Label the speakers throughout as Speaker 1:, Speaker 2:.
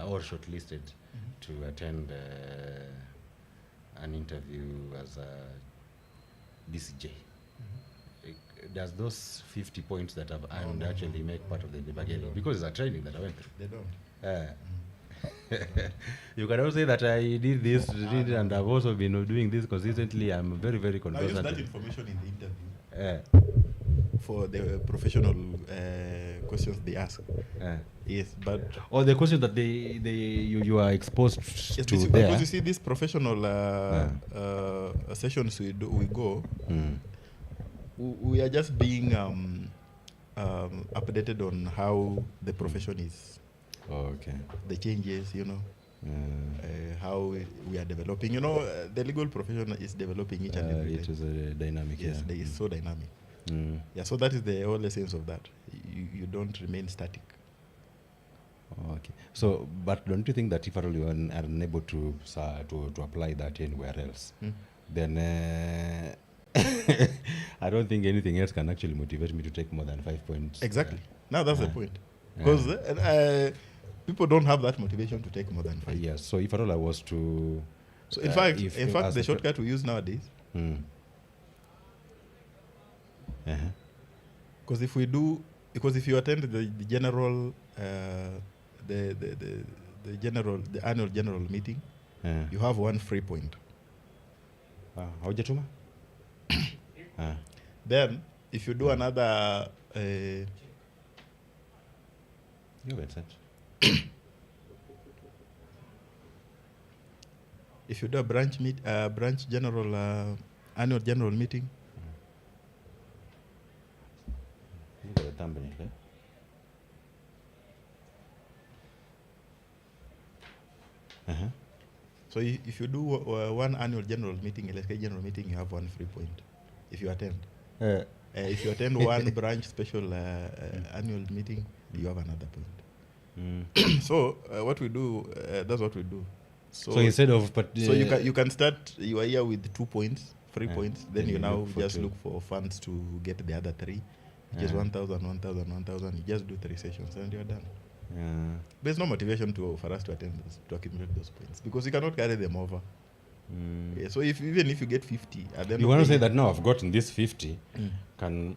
Speaker 1: or shortlisted to attend an interview as a DCJ. Does those 50 points that I've earned actually make part of the bargaining? Because it's a training that I went through.
Speaker 2: They don't.
Speaker 1: You can also say that I did this, and I've also been doing this consistently. I'm very, very conversant.
Speaker 2: Now use that information in the interview for the professional questions they ask. Yes, but
Speaker 1: or the question that you are exposed to there.
Speaker 2: Because you see, these professional sessions we go. We are just being updated on how the profession is.
Speaker 1: Okay.
Speaker 2: The changes, how we are developing. The legal profession is developing each and every day.
Speaker 1: It is dynamic.
Speaker 2: Yes, it is so dynamic. Yeah, so that is the whole essence of that. You don't remain static.
Speaker 1: Okay. So, but don't you think that if at all you are unable to apply that anywhere else, then I don't think anything else can actually motivate me to take more than 5 points.
Speaker 2: Exactly. Now that's the point. Because people don't have that motivation to take more than 5.
Speaker 1: Yes. So if at all I was to...
Speaker 2: So in fact, the shortcut we use nowadays... Because if you attend the general... the annual general meeting, you have 1 free point.
Speaker 1: Haujatuma?
Speaker 2: Then, if you do another... if you do a branch general annual general meeting, so if you do one annual general meeting, LSK general meeting, you have 1 free point. If you attend, if you attend one branch special annual meeting, you have another point. So what we do, that's what we do.
Speaker 1: So instead of,
Speaker 2: so you can start your year with 2 points, 3 points. Then you now just look for funds to get the other 3, which is 1,000, 1,000, 1,000. You just do 3 sessions and you're done. There's no motivation for us to attend those, to accumulate those points, because you cannot carry them over. So even if you get 50,
Speaker 1: you want to say that now I've gotten this 50, can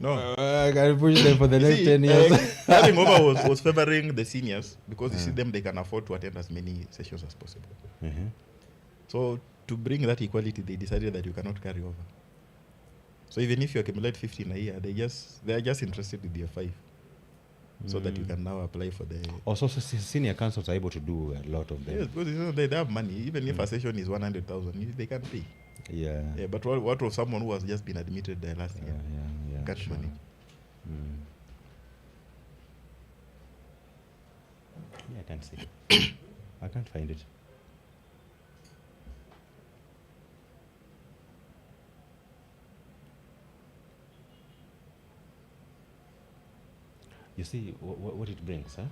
Speaker 1: I can push them for the next 10 years.
Speaker 2: Carrying over was favoring the seniors, because you see them, they can afford to attend as many sessions as possible. So to bring that equality, they decided that you cannot carry over. So even if you accumulate 50 in a year, they are just interested with your 5. So that you can now apply for the...
Speaker 1: Also, senior councils are able to do a lot of them.
Speaker 2: Yes, because they have money. Even if a session is 100,000, they can pay.
Speaker 1: Yeah.
Speaker 2: But what of someone who has just been admitted last year? Got money.
Speaker 1: Yeah, I can't see. I can't find it. You see what it brings, huh?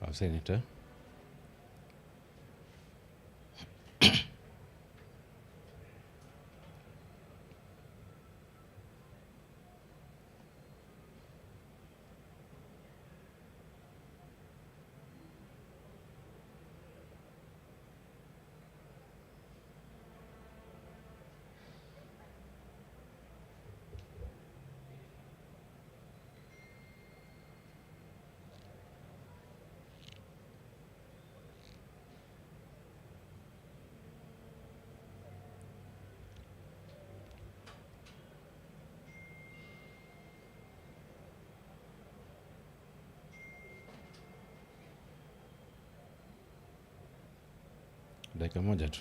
Speaker 1: I've seen it, dakika moja tu.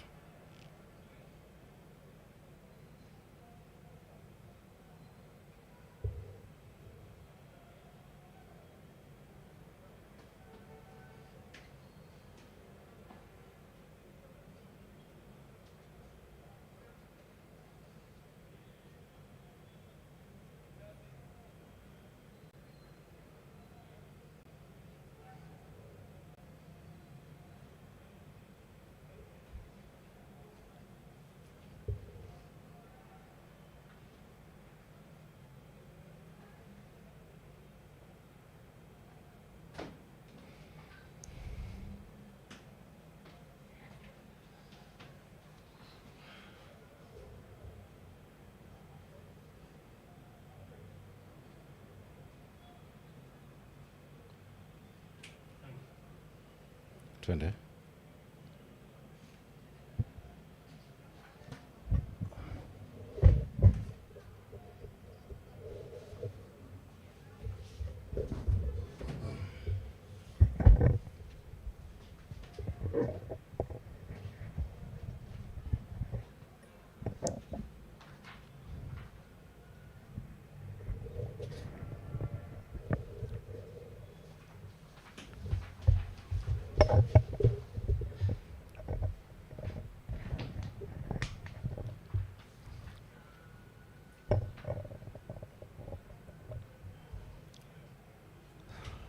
Speaker 1: Twende.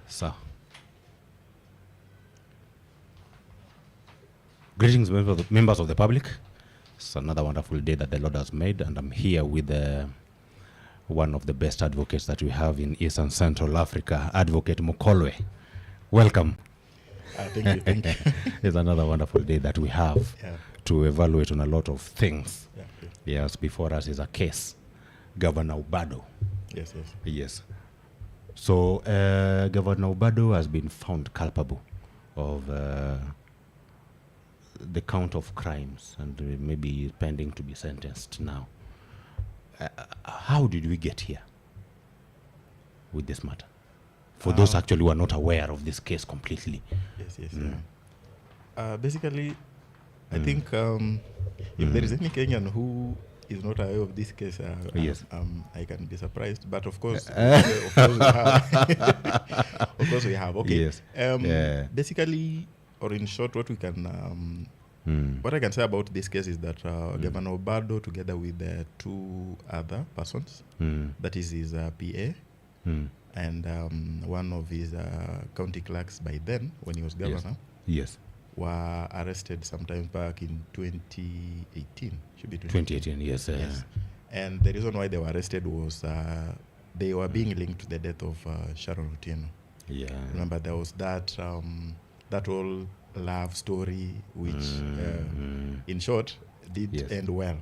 Speaker 1: So, greetings, members of the public. It's another wonderful day that the Lord has made, and I'm here with one of the best advocates that we have in East and Central Africa, Advocate Mukolwe. Welcome.
Speaker 2: Thank you.
Speaker 1: It's another wonderful day that we have to evaluate on a lot of things. Yes, before us is a case, Governor Odado'S. Yes. So, Governor Odado'S has been found culpable of the count of crimes and maybe pending to be sentenced now. How did we get here with this matter? For those actually who are not aware of this case completely.
Speaker 2: Basically, I think if there is any Kenyan who is not aware of this case, I can be surprised. But of course, we have. Okay.
Speaker 1: Yes.
Speaker 2: Basically, or in short, what we can, what I can say about this case is that Governor Odado'S, together with two other persons, that is his PA, and one of his county clerks by then, when he was governor, were arrested sometime back in 2018. Should be
Speaker 1: 2018, yes.
Speaker 2: And the reason why they were arrested was they were being linked to the death of Sharon Otieno.
Speaker 1: Yeah.
Speaker 2: Remember, there was that that whole love story, which, in short, did end well.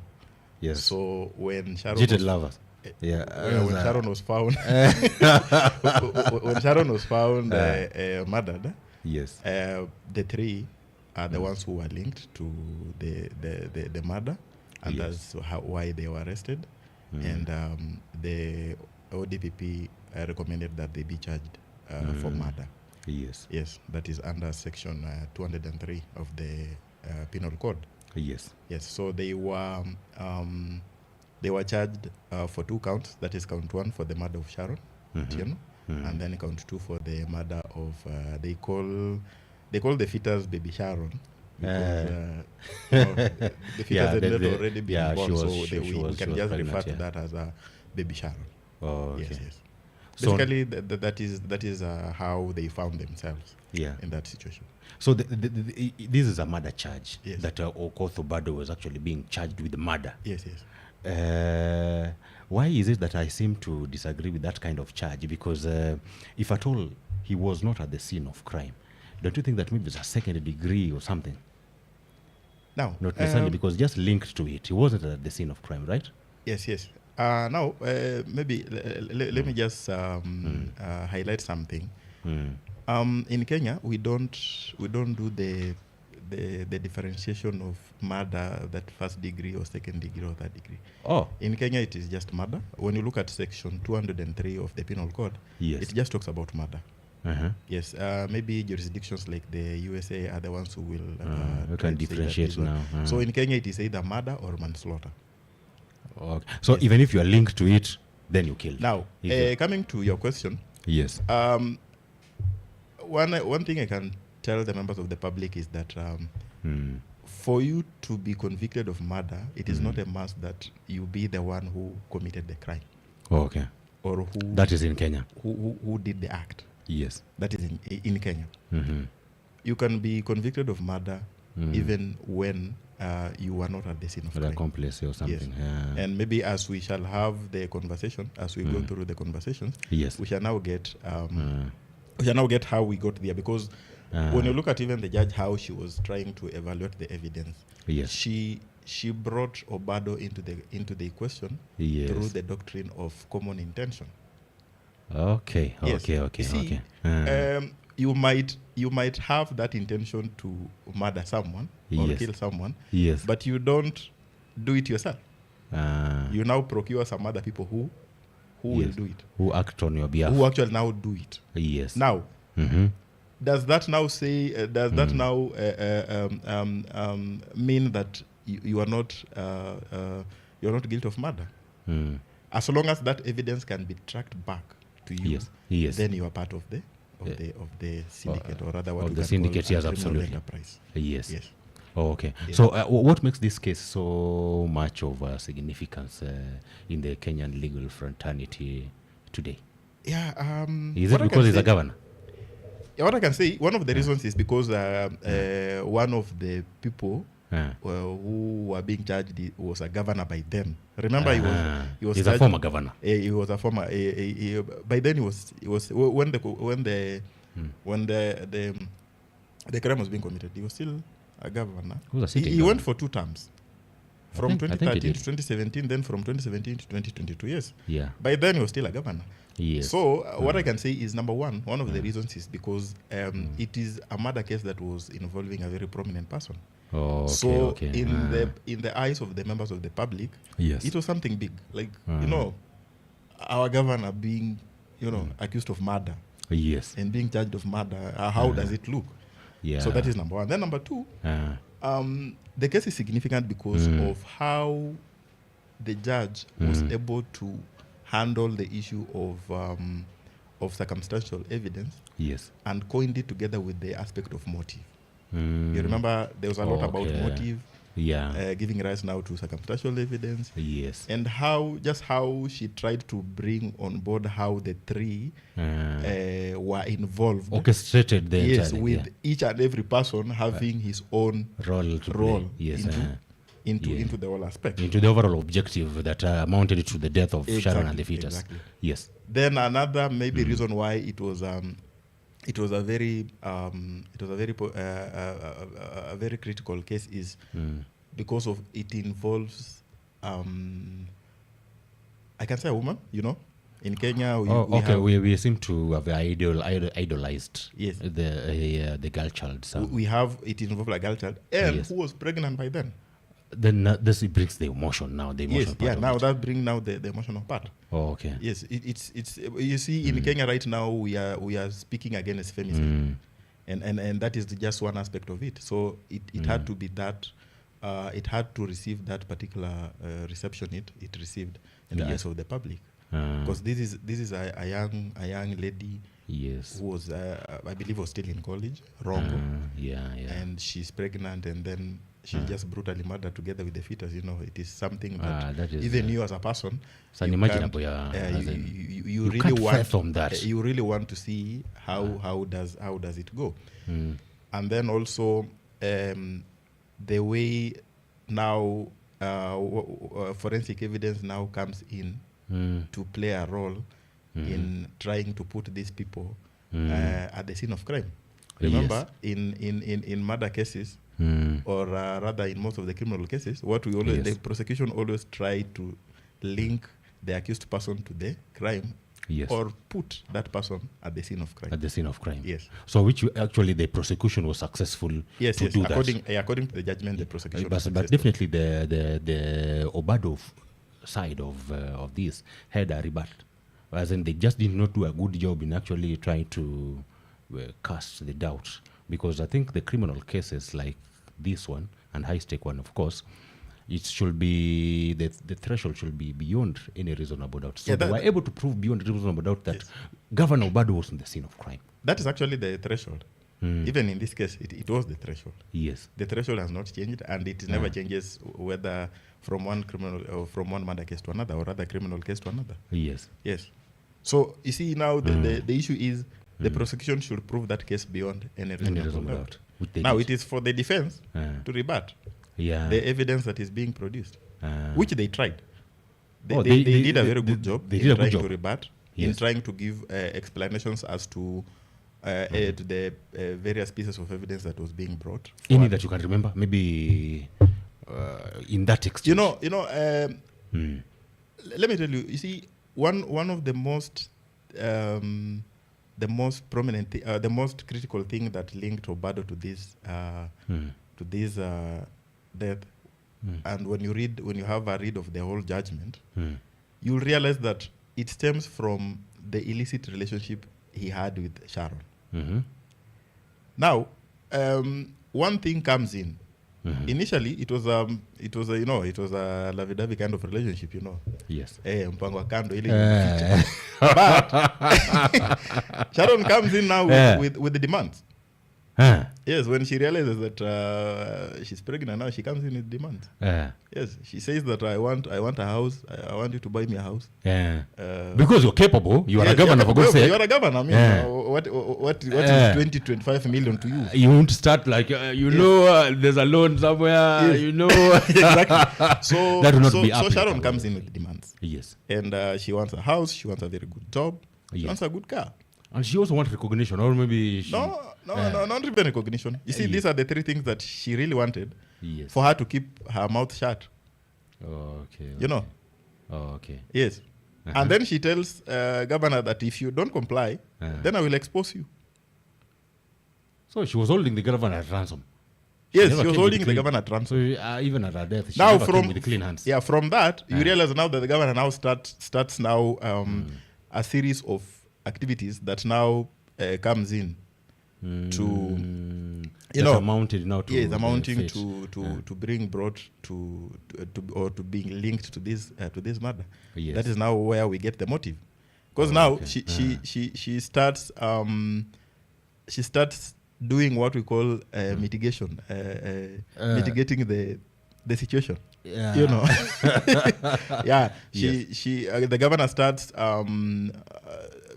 Speaker 1: Yes.
Speaker 2: So when Sharon
Speaker 1: Cheated lovers. Yeah.
Speaker 2: When Sharon was found, when Sharon was found murdered, the three are the ones who were linked to the murder, and that's why they were arrested. And the ODPP recommended that they be charged for murder. Yes, that is under section 203 of the Penal Code.
Speaker 1: Yes.
Speaker 2: So they were charged for 2 counts. That is count 1 for the murder of Sharon Otieno, and then count 2 for the murder of they call the fetus baby Sharon, because the fetus had not already been born, so we can just refer to that as a baby Sharon. Yes. Basically, that is how they found themselves in that situation.
Speaker 1: So this is a murder charge that Okoth Odado'S was actually being charged with murder.
Speaker 2: Yes.
Speaker 1: Why is it that I seem to disagree with that kind of charge? Because if at all he was not at the scene of crime, don't you think that maybe it's a second degree or something?
Speaker 2: No.
Speaker 1: Not necessarily, because just linked to it. He wasn't at the scene of crime, right?
Speaker 2: Yes. Now, maybe let me just highlight something. In Kenya, we don't do the differentiation of murder, that first degree or second degree or third degree. In Kenya, it is just murder. When you look at section 203 of the Penal Code, it just talks about murder. Yes, maybe jurisdictions like the USA are the ones who will
Speaker 1: we
Speaker 2: try
Speaker 1: can
Speaker 2: to say that
Speaker 1: differentiate
Speaker 2: this one.
Speaker 1: now.
Speaker 2: So in Kenya, it is either murder or manslaughter.
Speaker 1: Okay. So
Speaker 2: Yes.
Speaker 1: even if you are linked to it, then you killed.
Speaker 2: Now, coming to your question,
Speaker 1: yes.
Speaker 2: One thing I can tell the members of the public is that for you to be convicted of murder, it is not a must that you be the one who committed the crime.
Speaker 1: Okay.
Speaker 2: Or who
Speaker 1: That is in Kenya.
Speaker 2: Who did the act.
Speaker 1: Yes.
Speaker 2: That is in Kenya. You can be convicted of murder even when you are not at the scene of crime.
Speaker 1: Accomplice or something.
Speaker 2: Yes.
Speaker 1: Yeah.
Speaker 2: And maybe as we shall have the conversation, as we go through the conversations,
Speaker 1: Yes.
Speaker 2: we shall now get how we got there, because when you look at even the judge, how she was trying to evaluate the evidence,
Speaker 1: Yes.
Speaker 2: she brought Odado's into the equation through the doctrine of common intention.
Speaker 1: Okay.
Speaker 2: Yes.
Speaker 1: Okay.
Speaker 2: You see, you might have that intention to murder someone or kill someone,
Speaker 1: yes,
Speaker 2: but you don't do it yourself.
Speaker 1: You
Speaker 2: now procure some other people who will do it,
Speaker 1: who act on your behalf,
Speaker 2: who actually now do it.
Speaker 1: Yes.
Speaker 2: Now, does that now say? Does that now mean that you are not guilty of murder? As long as that evidence can be tracked back to you,
Speaker 1: yes,
Speaker 2: then you are part of the syndicate, or rather what
Speaker 1: of
Speaker 2: we
Speaker 1: the
Speaker 2: can
Speaker 1: syndicate.
Speaker 2: call
Speaker 1: Yes,
Speaker 2: a
Speaker 1: absolutely.
Speaker 2: criminal enterprise.
Speaker 1: Yes.
Speaker 2: Yes.
Speaker 1: Oh, okay.
Speaker 2: Yes.
Speaker 1: So, what makes this case so much of significance in the Kenyan legal fraternity today?
Speaker 2: Yeah.
Speaker 1: Is it because he's a governor?
Speaker 2: What I can say, one of the reasons is because one of the people who were being charged was a governor by then. Remember, he was
Speaker 1: he's a former governor.
Speaker 2: He was a former. By then, he was when the crime was being committed, he was still a governor. He went for 2 terms. From 2013 to 2017, then from 2017 to 2022. Yes.
Speaker 1: Yeah.
Speaker 2: By then, he was still a governor.
Speaker 1: Yes.
Speaker 2: So what I can say is, number one of the reasons is because it is a murder case that was involving a very prominent person.
Speaker 1: Oh, okay,
Speaker 2: so
Speaker 1: okay.
Speaker 2: in the eyes of the members of the public,
Speaker 1: yes,
Speaker 2: it was something big. Like our governor being accused of murder.
Speaker 1: Yes.
Speaker 2: And being charged of murder. How does it look?
Speaker 1: Yeah.
Speaker 2: So that is number one. Then number two, the case is significant because of how the judge was able to handle the issue of circumstantial evidence,
Speaker 1: yes,
Speaker 2: and coined it together with the aspect of motive. You remember there was a lot about motive, giving rise now to circumstantial evidence,
Speaker 1: yes,
Speaker 2: and how she tried to bring on board how the three were involved,
Speaker 1: orchestrated the
Speaker 2: entire, with each and every person having his own role
Speaker 1: yes,
Speaker 2: into the whole aspect,
Speaker 1: into the overall objective that amounted to the death of Sharon and the fetus.
Speaker 2: Exactly.
Speaker 1: Yes.
Speaker 2: Then another maybe reason why it was a very critical case is because of it involves I can say a woman. In Kenya,
Speaker 1: we seem to have idolized the girl child. So.
Speaker 2: We have it involved a girl child, and who was pregnant by then.
Speaker 1: Then this brings the emotion now. The emotion part.
Speaker 2: Now that brings now the emotional part.
Speaker 1: Oh, okay.
Speaker 2: Yes, it's you see in Kenya right now we are speaking against feminism, and that is just one aspect of it. So it had to be that it had to receive that particular reception it received in the eyes of the public, because this is a young lady.
Speaker 1: Yes.
Speaker 2: Who was I believe was still in college, and she's pregnant, and then she just brutally murdered together with the fetus. It is something that even you as a person,
Speaker 1: you
Speaker 2: really want to see how does it go, and then also the way now forensic evidence now comes in to play a role in trying to put these people at the scene of crime. Remember, in murder cases, or rather in most of the criminal cases, the prosecution always try to link the accused person to the crime, or put that person at the scene of crime.
Speaker 1: At the scene of crime.
Speaker 2: Yes.
Speaker 1: So which actually the prosecution was successful to do
Speaker 2: that. According to the judgment, the prosecution was
Speaker 1: but definitely the Odado'S side of this had a rebut. as in they just did not do a good job in actually trying to cast the doubt. Because I think the criminal cases like this one, and high-stake one, of course, it should be, the threshold should be beyond any reasonable doubt. So they were able to prove beyond reasonable doubt that Governor Obado was on the scene of crime.
Speaker 2: That is actually the threshold. Even in this case, it was the threshold.
Speaker 1: Yes.
Speaker 2: The threshold has not changed, and it never changes whether from one criminal or from one murder case to another, or other criminal case to another.
Speaker 1: Yes.
Speaker 2: Yes. So you see now the issue is the prosecution should prove that case beyond any reasonable doubt. Now it is for the defense to rebut the evidence that is being produced, which they tried. They did a very good job in trying to rebut, in trying to give explanations as to the various pieces of evidence that was being brought.
Speaker 1: Any that you can remember, maybe in that exchange.
Speaker 2: Let me tell you. You see, one of the most prominent, the most critical thing that linked Obado to this death, and when you have a read of the whole judgment, you'll realize that it stems from the illicit relationship he had with Sharon. Now, one thing comes in. Initially, it was a lovey-dovey kind of relationship,
Speaker 1: Yes.
Speaker 2: Mpango wa kando ile. But Sharon comes in now with the demands. Yes, when she realizes that she's pregnant now, she comes in with demands. Yes, she says that I want a house. I want you to buy me a house.
Speaker 1: Because you're capable. You are a governor, for God's sake.
Speaker 2: You are a governor. I mean, what is 20-25 million to you?
Speaker 1: You won't start like there's a loan somewhere.
Speaker 2: Exactly. So
Speaker 1: that will not be
Speaker 2: so Sharon comes in with demands.
Speaker 1: Yes,
Speaker 2: and she wants a house. She wants a very good job. She wants a good car.
Speaker 1: And she also wants recognition, or maybe she...
Speaker 2: No, not even recognition. You see, these are the three things that she really wanted for her to keep her mouth shut.
Speaker 1: Okay. Okay.
Speaker 2: Yes. And then she tells governor that if you don't comply, then I will expose you.
Speaker 1: So she was holding the governor at ransom.
Speaker 2: Yes, she was holding the governor at ransom.
Speaker 1: So even at her death, she
Speaker 2: now
Speaker 1: never came with clean hands.
Speaker 2: Yeah, from that, you realize now that the governor now starts now a series of activities that now comes in to
Speaker 1: amounted now to
Speaker 2: amounting to being brought to being linked to this murder.
Speaker 1: Yes.
Speaker 2: That is now where we get the motive, because now she starts doing what we call mitigation, mitigating the situation. The governor starts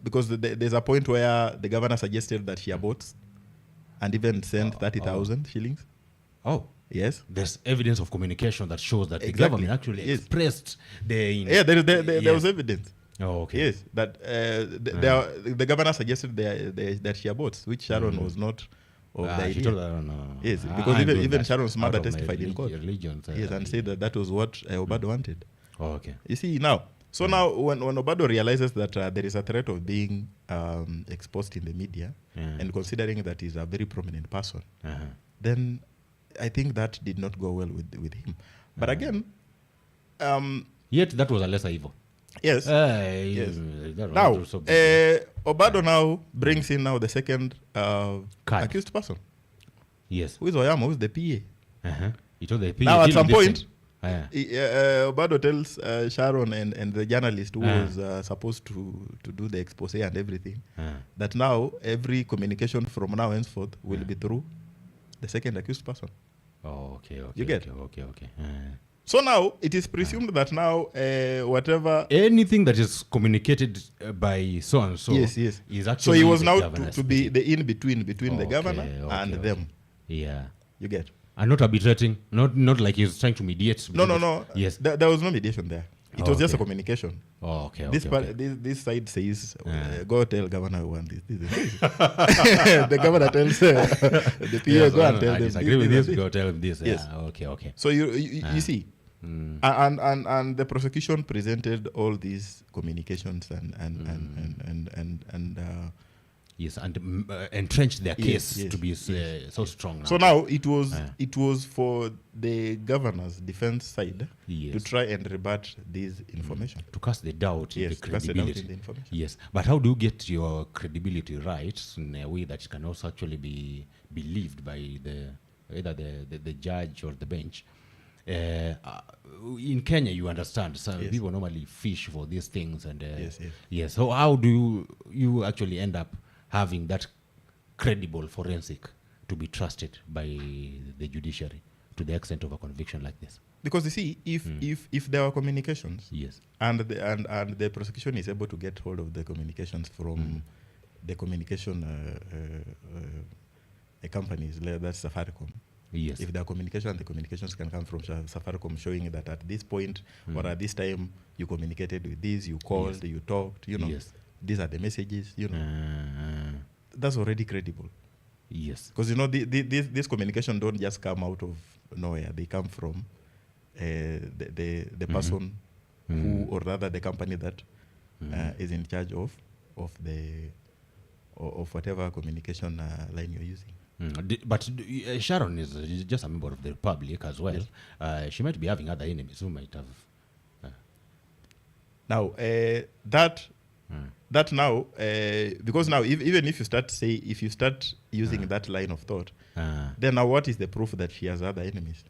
Speaker 2: because there's a point where the governor suggested that she aborts and even sent 30,000 shillings.
Speaker 1: Oh.
Speaker 2: Yes.
Speaker 1: There's evidence of communication that shows that the government actually expressed
Speaker 2: there was evidence.
Speaker 1: Oh, okay.
Speaker 2: Yes, that the governor suggested that she aborts, which Sharon was not of the idea.
Speaker 1: She told her, no.
Speaker 2: Yes, because even Sharon's mother testified in court. Yes, and said that was what Obado wanted.
Speaker 1: Oh, okay.
Speaker 2: You see, now, now when Obado realizes that there is a threat of being exposed in the media, and considering that he's a very prominent person, then I think that did not go well with him. But again...
Speaker 1: yet that was a lesser evil.
Speaker 2: Yes.
Speaker 1: Yes.
Speaker 2: Now, Obado now brings in now the second accused person.
Speaker 1: Yes.
Speaker 2: Who is Oyamo? Who is the PA?
Speaker 1: He told the PA.
Speaker 2: Now, at some point, Obado tells Sharon and the journalist who was supposed to do the expose and everything that now every communication from now henceforth will be through the second accused person.
Speaker 1: Oh, okay.
Speaker 2: You get?
Speaker 1: Okay.
Speaker 2: So now it is presumed that now whatever
Speaker 1: anything that is communicated by so and so is actually
Speaker 2: so he was now to be the in between the governor and them.
Speaker 1: Yeah.
Speaker 2: You get?
Speaker 1: And not arbitrating, not like he's trying to mediate.
Speaker 2: No.
Speaker 1: Yes.
Speaker 2: There was no mediation there. It was just a communication.
Speaker 1: Oh, okay.
Speaker 2: This side says, go tell governor I want this. The governor tells the PA, go and tell them.
Speaker 1: I disagree with this. Go tell him this.
Speaker 2: Yes.
Speaker 1: Okay.
Speaker 2: So you see, and the prosecution presented all these communications and
Speaker 1: Yes, and entrench their case
Speaker 2: yes,
Speaker 1: to be so strong now.
Speaker 2: So now it was for the governor's defense side to try and rebut this information.
Speaker 1: To cast the doubt in the credibility.
Speaker 2: In the information.
Speaker 1: Yes, but how do you get your credibility right in a way that it can also actually be believed by either the judge or the bench? In Kenya, you understand, some people normally fish for these things, and yes. So how do you actually end up having that credible forensic to be trusted by the judiciary to the extent of a conviction like this?
Speaker 2: Because you see, if there are communications,
Speaker 1: yes,
Speaker 2: and the prosecution is able to get hold of the communications from the communication companies, that's Safaricom.
Speaker 1: Yes.
Speaker 2: If there are communication, the communications can come from Safaricom, showing that at this point or at this time you communicated with this, you called, you talked,
Speaker 1: Yes.
Speaker 2: These are the messages, That's already credible.
Speaker 1: Yes.
Speaker 2: Because this communication don't just come out of nowhere. They come from the person who, or rather the company that is in charge of whatever communication line you're using.
Speaker 1: But Sharon is just a member of the Republic as well. Yes. She might be having other enemies who might have.
Speaker 2: Now that now, because now even if you start using that line of thought, then now what is the proof that she has other enemies?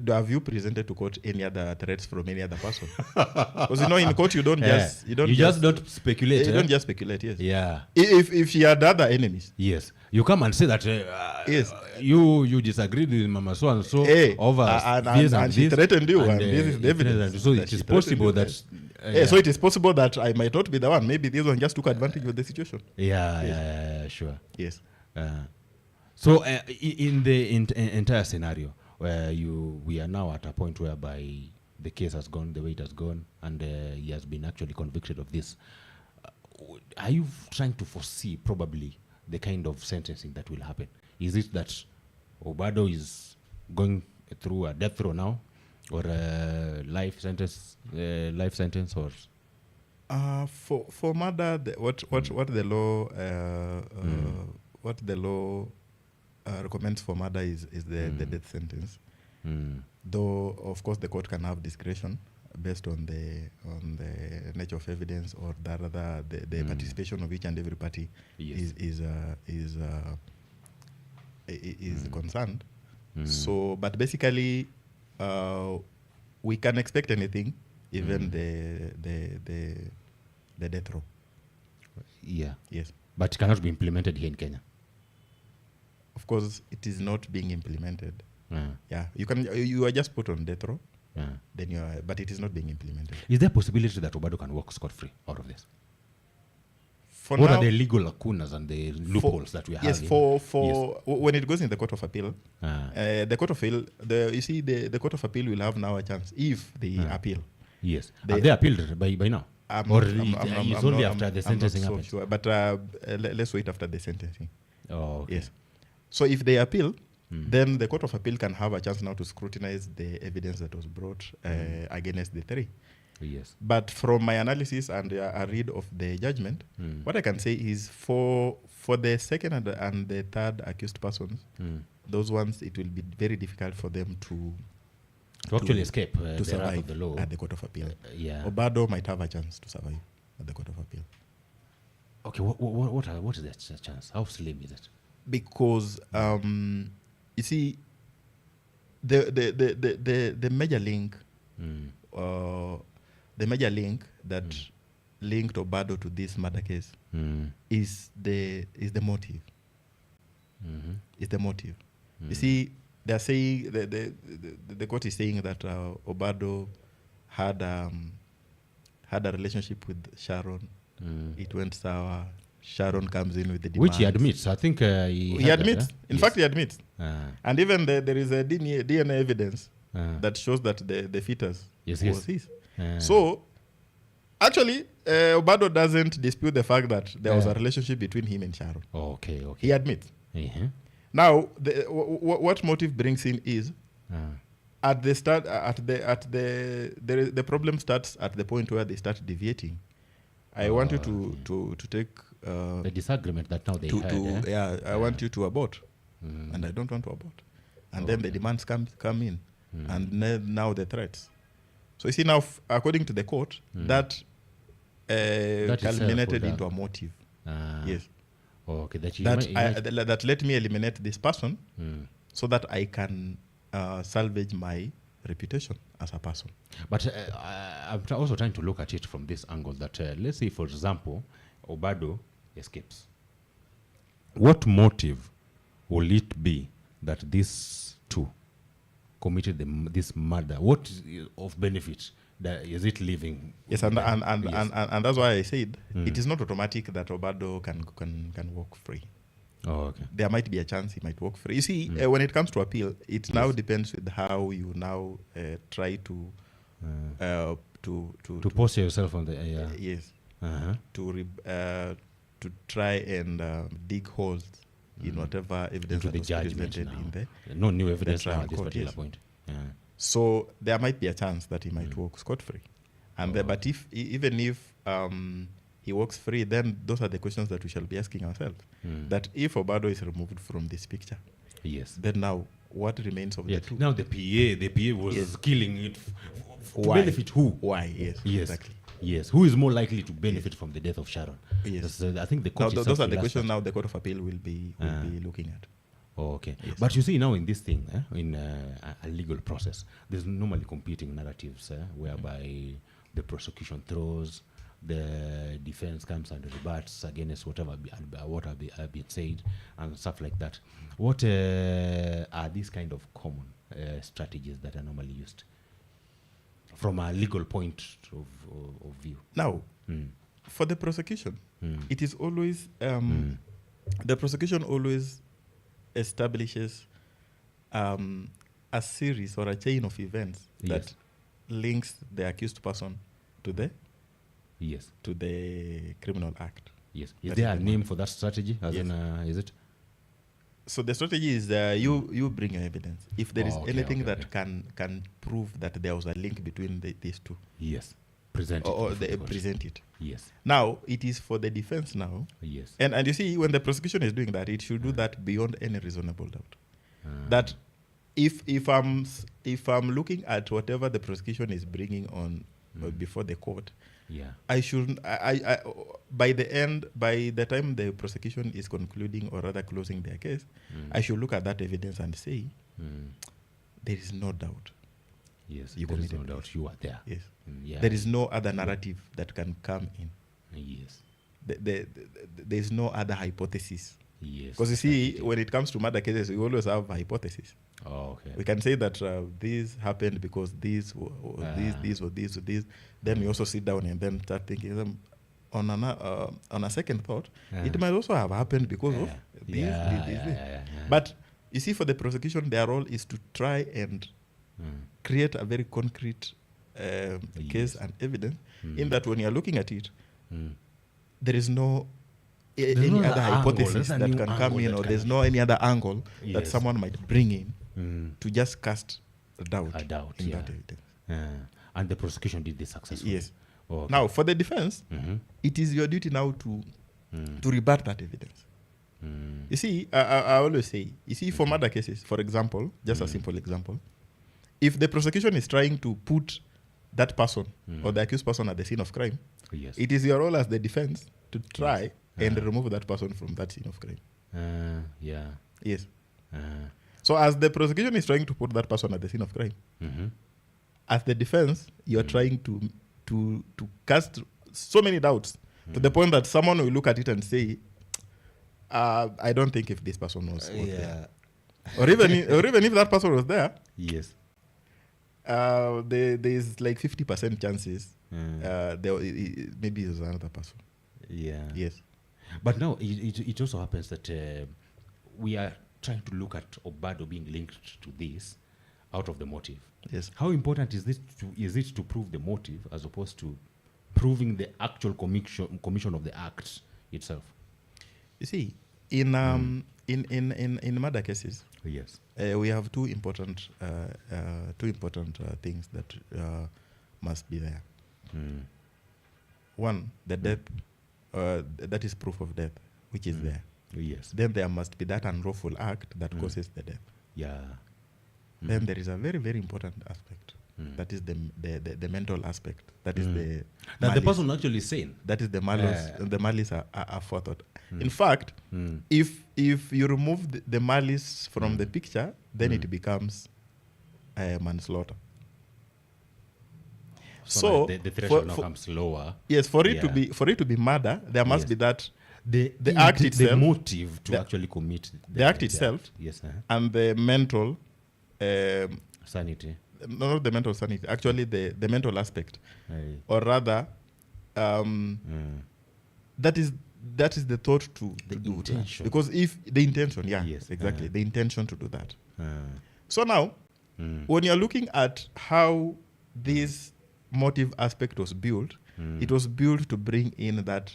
Speaker 2: Have you presented to court any other threats from any other person? Because in court you don't
Speaker 1: don't speculate.
Speaker 2: You don't just speculate. Yes.
Speaker 1: Yeah.
Speaker 2: If she had other enemies.
Speaker 1: Yes. You come and say that
Speaker 2: yes.
Speaker 1: You disagreed with Mama so and so over this and
Speaker 2: she
Speaker 1: this,
Speaker 2: threatened you, and this is the evidence.
Speaker 1: So it is possible that.
Speaker 2: So it is possible that I might not be the one. Maybe this one just took advantage of the situation.
Speaker 1: Yeah, sure.
Speaker 2: Yes.
Speaker 1: So in the entire scenario, where we are now at a point whereby the case has gone the way it has gone, and he has been actually convicted of this, are you trying to foresee probably the kind of sentencing that will happen? Is it that Obado is going through a death row now, or a life sentence, or?
Speaker 2: For murder, what the law recommends for murder is the death sentence. Though of course the court can have discretion based on the nature of evidence, or the participation of each and every party is concerned. So, but basically, we can expect anything, even the death row.
Speaker 1: Yeah.
Speaker 2: Yes.
Speaker 1: But it cannot be implemented here in Kenya.
Speaker 2: Of course, it is not being implemented. Yeah, you are just put on death row. Then but it is not being implemented.
Speaker 1: Is there a possibility that Obado can walk scot-free out of this? What
Speaker 2: now,
Speaker 1: are the legal lacunas and the loopholes that we have?
Speaker 2: Yes, when it goes in the Court of Appeal, the Court of Appeal, the Court of Appeal will have now a chance if they appeal.
Speaker 1: Yes. Have they appealed by now? It's only after the sentencing happens?
Speaker 2: Sure, but let's wait after the sentencing.
Speaker 1: Oh, okay.
Speaker 2: Yes. So if they appeal, then the Court of Appeal can have a chance now to scrutinize the evidence that was brought against the three.
Speaker 1: Yes.
Speaker 2: But from my analysis and a read of the judgment, what I can say is for the second and the third accused persons, those ones, it will be very difficult for them to
Speaker 1: actually escape
Speaker 2: to survive
Speaker 1: of the law
Speaker 2: at the Court of Appeal.
Speaker 1: Obado
Speaker 2: might have a chance to survive at the Court of Appeal.
Speaker 1: Okay, what is that chance? How slim is it?
Speaker 2: Because you see, the major link, that linked Obado to this murder case is the motive. Is the motive. You see, they are saying the court is saying that Obado had a relationship with Sharon. It went sour. Sharon comes in with the demands.
Speaker 1: Which he admits. I think
Speaker 2: he admits. In fact, he admits. And even there is a DNA evidence that shows that the fetus was his. So, actually, Obado doesn't dispute the fact that there was a relationship between him and Sharon.
Speaker 1: Okay.
Speaker 2: He admits. Now, what motive brings in is at the start. The problem starts at the point where they start deviating I want you to take
Speaker 1: the disagreement that now they had.
Speaker 2: I want you to abort, and I don't want to abort, and then the demands come in, and now the threats. So you see now, according to the court, that culminated into a motive. Yes.
Speaker 1: Okay.
Speaker 2: That let me eliminate this person, so that I can salvage my reputation as a person.
Speaker 1: But I'm also trying to look at it from this angle that, let's say, for example, Obado escapes. What motive will it be that these two committed this murder? What of benefit that is it leaving?
Speaker 2: Yes, and that's why I said it is not automatic that Obado can walk free.
Speaker 1: Oh, okay.
Speaker 2: There might be a chance he might walk free. You see, when it comes to appeal, it now depends with how you now try to
Speaker 1: posture yourself on the
Speaker 2: yes, to try and dig holes in whatever evidence that was presented in there.
Speaker 1: No new evidence now at this particular point.
Speaker 2: So there might be a chance that he might walk scot-free, and but even if he walks free, then those are the questions that we shall be asking ourselves. That if Obado is removed from this picture, then now what remains of the two?
Speaker 1: Now the PA was killing it to benefit who?
Speaker 2: Why? Yes, exactly.
Speaker 1: Yes, who is more likely to benefit from the death of Sharon?
Speaker 2: Yes,
Speaker 1: I think the court.
Speaker 2: Those are the questions now the Court of Appeal will be looking at.
Speaker 1: Oh, okay. Yes. But you see now in this thing, in a legal process, there's normally competing narratives whereby the prosecution throws, the defense comes and rebuts against whatever have been said and stuff like that. What are these kind of common strategies that are normally used from a legal point of view? Now,
Speaker 2: for the prosecution, it is always the prosecution always establishes a series or a chain of events that links the accused person to the criminal act.
Speaker 1: Yes. Is there a name for that strategy? As in, is it?
Speaker 2: So the strategy is you bring evidence. If there is anything that can prove that there was a link between these two.
Speaker 1: Yes. Present it.
Speaker 2: Present it.
Speaker 1: Yes.
Speaker 2: Now, it is for the defense now.
Speaker 1: Yes.
Speaker 2: And you see, when the prosecution is doing that, it should do that beyond any reasonable doubt. That if I'm looking at whatever the prosecution is bringing on before the court, I shouldn't. By the time the prosecution is concluding or rather closing their case, I should look at that evidence and say, there is no doubt.
Speaker 1: Yes, there is no doubt you are there.
Speaker 2: Yes. There is no other narrative that can come in.
Speaker 1: Yes.
Speaker 2: There is no other hypothesis.
Speaker 1: Yes.
Speaker 2: Because you see, when it comes to murder cases, we always have a hypothesis.
Speaker 1: Oh, okay.
Speaker 2: We can say that this happened because this or this. Then we also sit down and then start thinking on a second thought, it might also have happened because of this. But you see, for the prosecution, their role is to try and create a very concrete case and evidence in that when you're looking at it, there is no any other hypothesis that can come in, or there's no any other angle that someone might bring in to just cast a doubt in that evidence.
Speaker 1: And the prosecution did this successfully.
Speaker 2: Yes. Okay. Now, for the defense, it is your duty now to rebut that evidence. You see, I always say, you see, for murder cases, for example, just a simple example, if the prosecution is trying to put that person or the accused person at the scene of crime, it is your role as the defense to try and remove that person from that scene of crime. Yes. So as the prosecution is trying to put that person at the scene of crime, as the defense, you are trying to cast so many doubts to the point that someone will look at it and say, I don't think if this person was there. Or even if that person was there, there is like 50% chances maybe it was another person. Yes.
Speaker 1: But now it also happens that we are trying to look at Obado being linked to this out of the motive.
Speaker 2: Yes.
Speaker 1: How important is it to prove the motive as opposed to proving the actual commission of the act itself?
Speaker 2: You see, in murder cases, we have two important things that must be there. one, the death, that is proof of death, which is there.
Speaker 1: Yes.
Speaker 2: Then there must be that unlawful act that causes the death.
Speaker 1: Yeah.
Speaker 2: Then there is a very, very important aspect. That is the mental aspect. That is the
Speaker 1: That the
Speaker 2: malice.
Speaker 1: person actually saying.
Speaker 2: That is the malice. The malice are forethought. In fact, if you remove the malice from the picture, then it becomes manslaughter. So
Speaker 1: the threshold now comes lower.
Speaker 2: Yes, for it to be murder, there must be that
Speaker 1: the
Speaker 2: act itself,
Speaker 1: the motive to actually commit
Speaker 2: the act itself,
Speaker 1: act. Yes,
Speaker 2: and the mental
Speaker 1: sanity.
Speaker 2: No, not the mental sanity. Actually, the mental aspect, or rather, that is the thought to do
Speaker 1: intention.
Speaker 2: Because if the intention,
Speaker 1: Yes,
Speaker 2: exactly, the intention to do that. So now, when you're looking at how this motive aspect was built, it was built to bring in that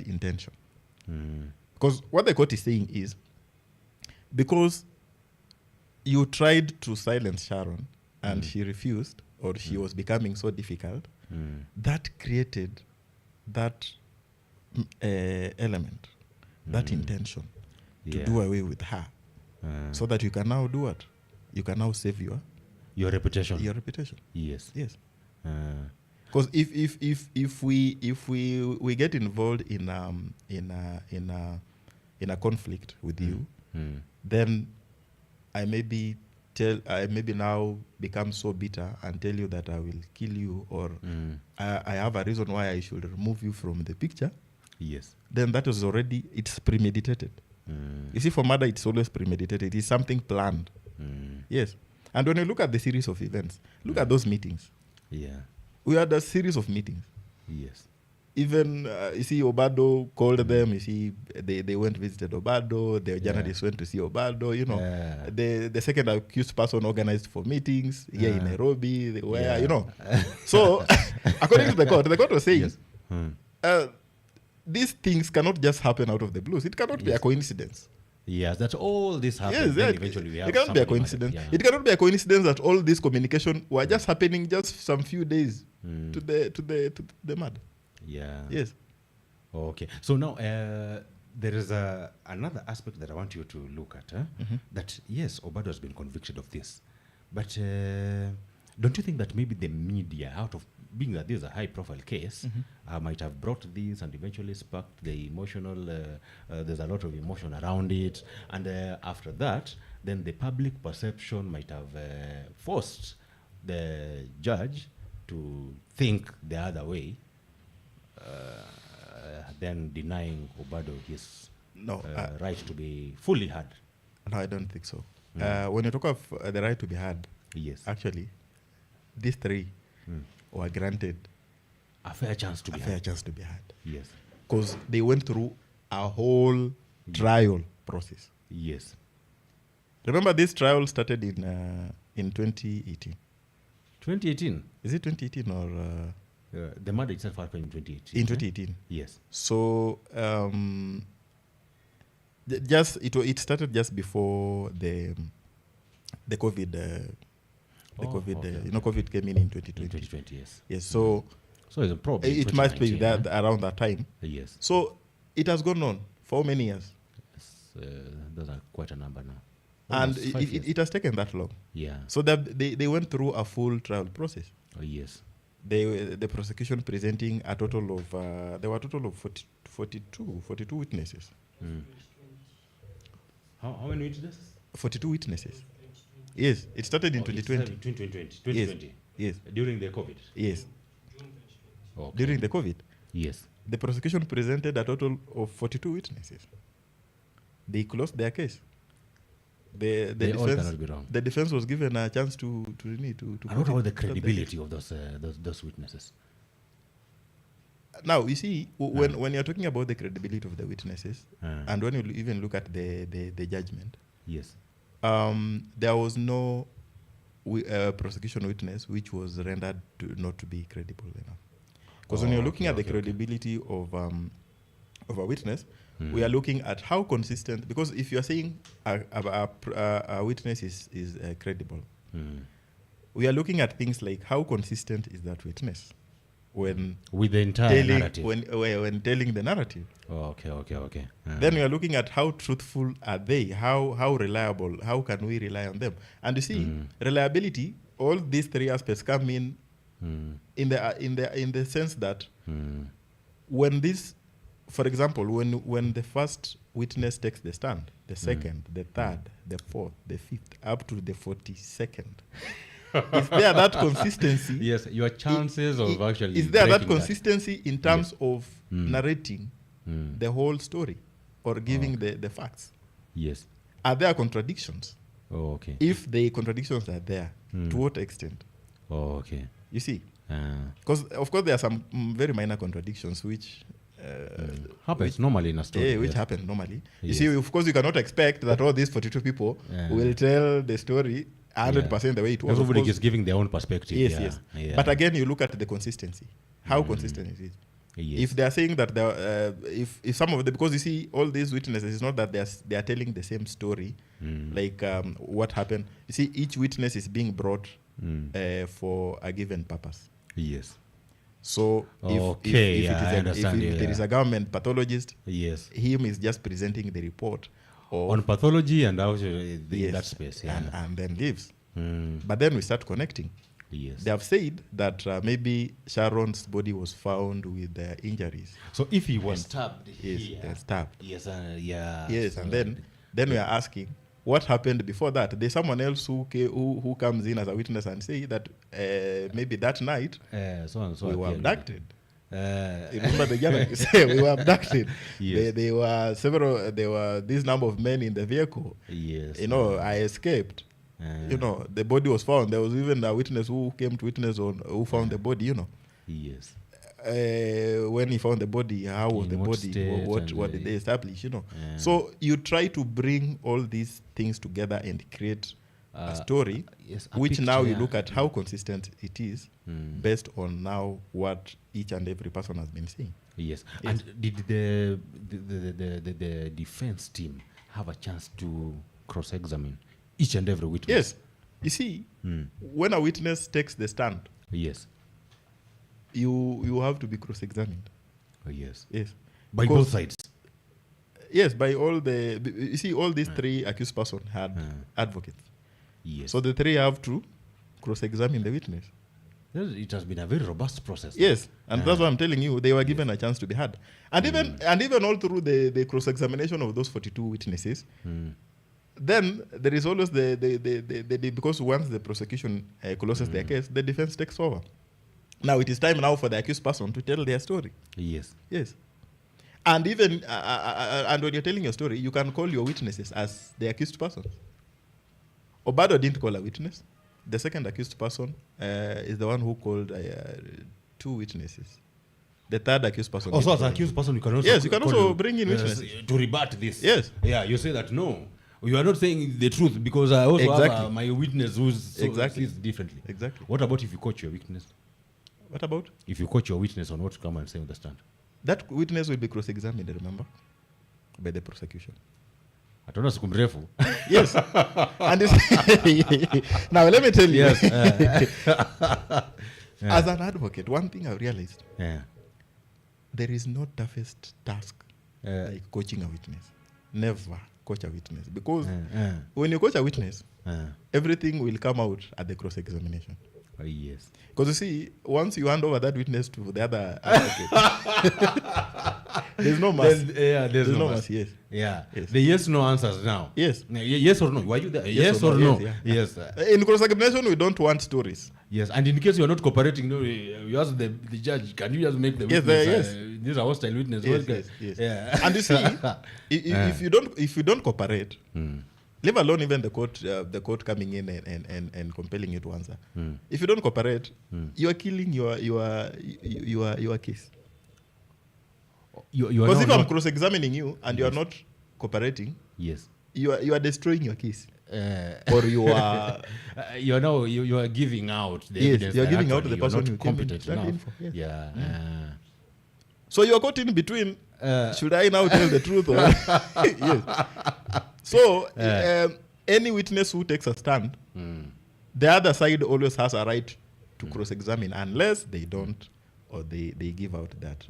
Speaker 2: intention. Because what the court is saying is, because you tried to silence Sharon and she refused, or she was becoming so difficult, that created that element, that intention to do away with her, so that you can now do what? You can now save your reputation. Your reputation.
Speaker 1: Yes.
Speaker 2: Yes. Because if we get involved in a conflict with you, then I maybe now become so bitter and tell you that I will kill you, or I have a reason why I should remove you from the picture.
Speaker 1: Yes.
Speaker 2: Then that is already, it's premeditated. You see, for murder, it's always premeditated. It's something planned. Yes. And when you look at the series of events, look at those meetings.
Speaker 1: Yeah.
Speaker 2: We had a series of meetings.
Speaker 1: Yes.
Speaker 2: Even, you see, Obado called them. You see, they went visited Obado. The journalists went to see Obado. You know, the second accused person organized for meetings here in Nairobi. They were, you know. So, according to the court was saying, these things cannot just happen out of the blues. It cannot be a coincidence.
Speaker 1: Yes, that all this happens.
Speaker 2: Yes,
Speaker 1: Eventually we have
Speaker 2: it cannot be a coincidence. It cannot be a coincidence that all this communication were just happening just some few days to the murder.
Speaker 1: Yeah.
Speaker 2: Yes.
Speaker 1: Okay. So now there is another aspect that I want you to look at. That yes, Obado has been convicted of this, but don't you think that maybe the media, out of being that this is a high-profile case, might have brought this and eventually sparked the emotional, there's a lot of emotion around it, and after that, then the public perception might have forced the judge to think the other way, then denying Obado his right to be fully heard.
Speaker 2: No, I don't think so. When you talk of the right to be heard,
Speaker 1: yes,
Speaker 2: actually, these three were granted
Speaker 1: a fair chance to be
Speaker 2: heard.
Speaker 1: Yes.
Speaker 2: Because they went through a whole trial process.
Speaker 1: Yes.
Speaker 2: Remember, this trial started in 2018.
Speaker 1: 2018?
Speaker 2: Is it 2018 or...
Speaker 1: the murder itself happened in 2018.
Speaker 2: In 2018.
Speaker 1: Yes.
Speaker 2: So, it started just before the COVID... COVID came in 2020.
Speaker 1: In 2020, yes.
Speaker 2: Yes, so
Speaker 1: it's probably
Speaker 2: it must be that around that time.
Speaker 1: Yes.
Speaker 2: So it has gone on for how many years?
Speaker 1: Those are quite a number now.
Speaker 2: And it has taken that long.
Speaker 1: Yeah.
Speaker 2: So that they went through a full trial process.
Speaker 1: Oh, yes.
Speaker 2: The prosecution presenting a total of, there were a total of 42 witnesses.
Speaker 1: How many witnesses?
Speaker 2: 42 witnesses. Yes, it started in 2020.
Speaker 1: 2020.
Speaker 2: Yes.
Speaker 1: During the COVID.
Speaker 2: Yes.
Speaker 1: Okay.
Speaker 2: During the COVID.
Speaker 1: Yes.
Speaker 2: The prosecution presented a total of 42 witnesses. They closed their case. The defense was given a chance to
Speaker 1: and what about the credibility of those witnesses?
Speaker 2: Now, you see, when you're talking about the credibility of the witnesses, and when you even look at the judgment,
Speaker 1: yes,
Speaker 2: there was no prosecution witness which was rendered not to be credible enough. Because when you're looking at the credibility of a witness, we are looking at how consistent. Because if you are saying a witness is credible, we are looking at things like how consistent is that witness. when
Speaker 1: with the entire narrative.
Speaker 2: When telling the narrative.
Speaker 1: Oh, okay.
Speaker 2: Then we are looking at how truthful are they, how reliable, how can we rely on them? And you see, reliability, all these three aspects come in in the sense that when this, for example, when the first witness takes the stand, the second, the third, the fourth, the fifth, up to the 42nd. Is there that consistency?
Speaker 1: Yes, your chances of actually.
Speaker 2: Is there that consistency in terms of narrating the whole story or giving the facts?
Speaker 1: Yes.
Speaker 2: Are there contradictions?
Speaker 1: Oh, okay.
Speaker 2: If the contradictions are there, to what extent?
Speaker 1: Oh, okay.
Speaker 2: You see? Because, of course, there are some very minor contradictions which
Speaker 1: happens normally in a story.
Speaker 2: Which happen normally. You see, of course, you cannot expect that all these 42 people will tell the story 100% the way it was.
Speaker 1: Everybody is giving their own perspective.
Speaker 2: Yes. But again, you look at the consistency. How consistent is it?
Speaker 1: Yes.
Speaker 2: If they are saying that if some of the, because you see all these witnesses, it's not that they are telling the same story, like what happened. You see, each witness is being brought for a given purpose.
Speaker 1: Yes.
Speaker 2: So if there is a government pathologist,
Speaker 1: yes,
Speaker 2: him is just presenting the report
Speaker 1: on pathology and out in that space,
Speaker 2: and then leaves. But then we start connecting.
Speaker 1: Yes.
Speaker 2: They have said that maybe Sharon's body was found with injuries.
Speaker 1: So if he was stabbed,
Speaker 2: stabbed.
Speaker 1: Yes,
Speaker 2: yes, and then we are asking, what happened before that? There's someone else who comes in as a witness and say that maybe that night we were abducted. Remember the journalist say we were abducted.
Speaker 1: Yes.
Speaker 2: There were this number of men in the vehicle.
Speaker 1: Yes.
Speaker 2: I escaped. The body was found. There was even a witness who came to witness on who found the body.
Speaker 1: Yes.
Speaker 2: When he found the body, how was the body? What did they establish? So you try to bring all these things together and create a story, which picture, now you look at how consistent it is based on now what each and every person has been saying.
Speaker 1: Yes. And did the defense team have a chance to cross-examine each and every witness?
Speaker 2: Yes. You see, when a witness takes the stand,
Speaker 1: yes,
Speaker 2: you have to be cross-examined.
Speaker 1: Oh, yes.
Speaker 2: Yes.
Speaker 1: By both sides.
Speaker 2: Yes, by all you see, all these three accused persons had advocates.
Speaker 1: Yes.
Speaker 2: So the three have to cross-examine the witness.
Speaker 1: It has been a very robust process.
Speaker 2: Yes, and that's what I'm telling you. They were given a chance to be heard, and even all through the cross-examination of those 42 witnesses. Then there is always because once the prosecution closes their case, the defense takes over. Now it is time now for the accused person to tell their story.
Speaker 1: Yes.
Speaker 2: Yes. And even and when you're telling your story, you can call your witnesses as the accused person. Obado didn't call a witness. The second accused person is the one who called 2 witnesses. The third accused person.
Speaker 1: Also, as an accused person, you can also
Speaker 2: you can also bring in witnesses
Speaker 1: to rebut this.
Speaker 2: Yes.
Speaker 1: Yeah, you say that no, you are not saying the truth because I also have my witness who sees differently.
Speaker 2: Exactly.
Speaker 1: What about if you coach your witness?
Speaker 2: What about?
Speaker 1: If you coach your witness on what to come and say on the stand?
Speaker 2: That witness will be cross-examined, remember, by the prosecution.
Speaker 1: Atona siku mrefu.
Speaker 2: Yes. And now let me tell you.
Speaker 1: Yes.
Speaker 2: As an advocate, one thing I've realized, there is no toughest task like coaching a witness. Never coach a witness. Because when you coach a witness, everything will come out at the cross-examination.
Speaker 1: Oh, yes.
Speaker 2: Because you see, once you hand over that witness to the other advocate, there's no mercy.
Speaker 1: There's no mercy.
Speaker 2: Yes.
Speaker 1: Yeah.
Speaker 2: Yes.
Speaker 1: The yes/no answers now.
Speaker 2: Yes.
Speaker 1: Yes or no? Were you there? Yes or no? Yes.
Speaker 2: In cross-examination, we don't want stories.
Speaker 1: Yes. And in case you are not cooperating, you ask the judge, can you just make the witness? These are hostile witnesses.
Speaker 2: Yes.
Speaker 1: Yeah.
Speaker 2: And you see, if you don't cooperate, leave alone even the court coming in and compelling you to answer. If you don't cooperate, you are killing your case. Because if I'm cross-examining you and you are not cooperating,
Speaker 1: yes,
Speaker 2: you are destroying your case. Or you are
Speaker 1: you are giving out the evidence.
Speaker 2: You are giving out the person who
Speaker 1: competent enough.
Speaker 2: Yes. So you are caught in between. Should I now tell the truth? Or yes. So any witness who takes a stand, the other side always has a right to cross-examine unless they don't or they give out that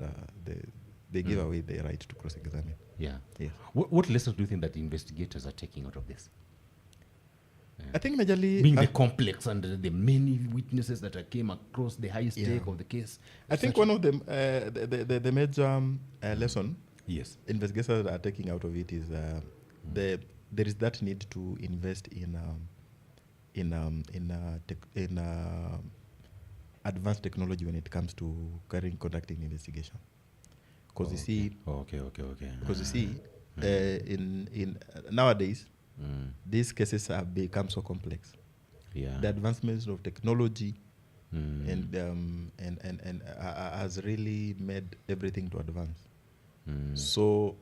Speaker 2: they give away the right to cross-examine.
Speaker 1: Yeah.
Speaker 2: Yes.
Speaker 1: What lessons do you think that the investigators are taking out of this?
Speaker 2: I think majorly
Speaker 1: being the complex and the many witnesses that came across the high stake of the case.
Speaker 2: I think one of them, the major lesson investigators are taking out of it is there is that need to invest in advanced technology when it comes to conducting investigation. Because you see, because you see, in nowadays, these cases have become so complex.
Speaker 1: Yeah.
Speaker 2: The advancements of technology and has really made everything to advance. So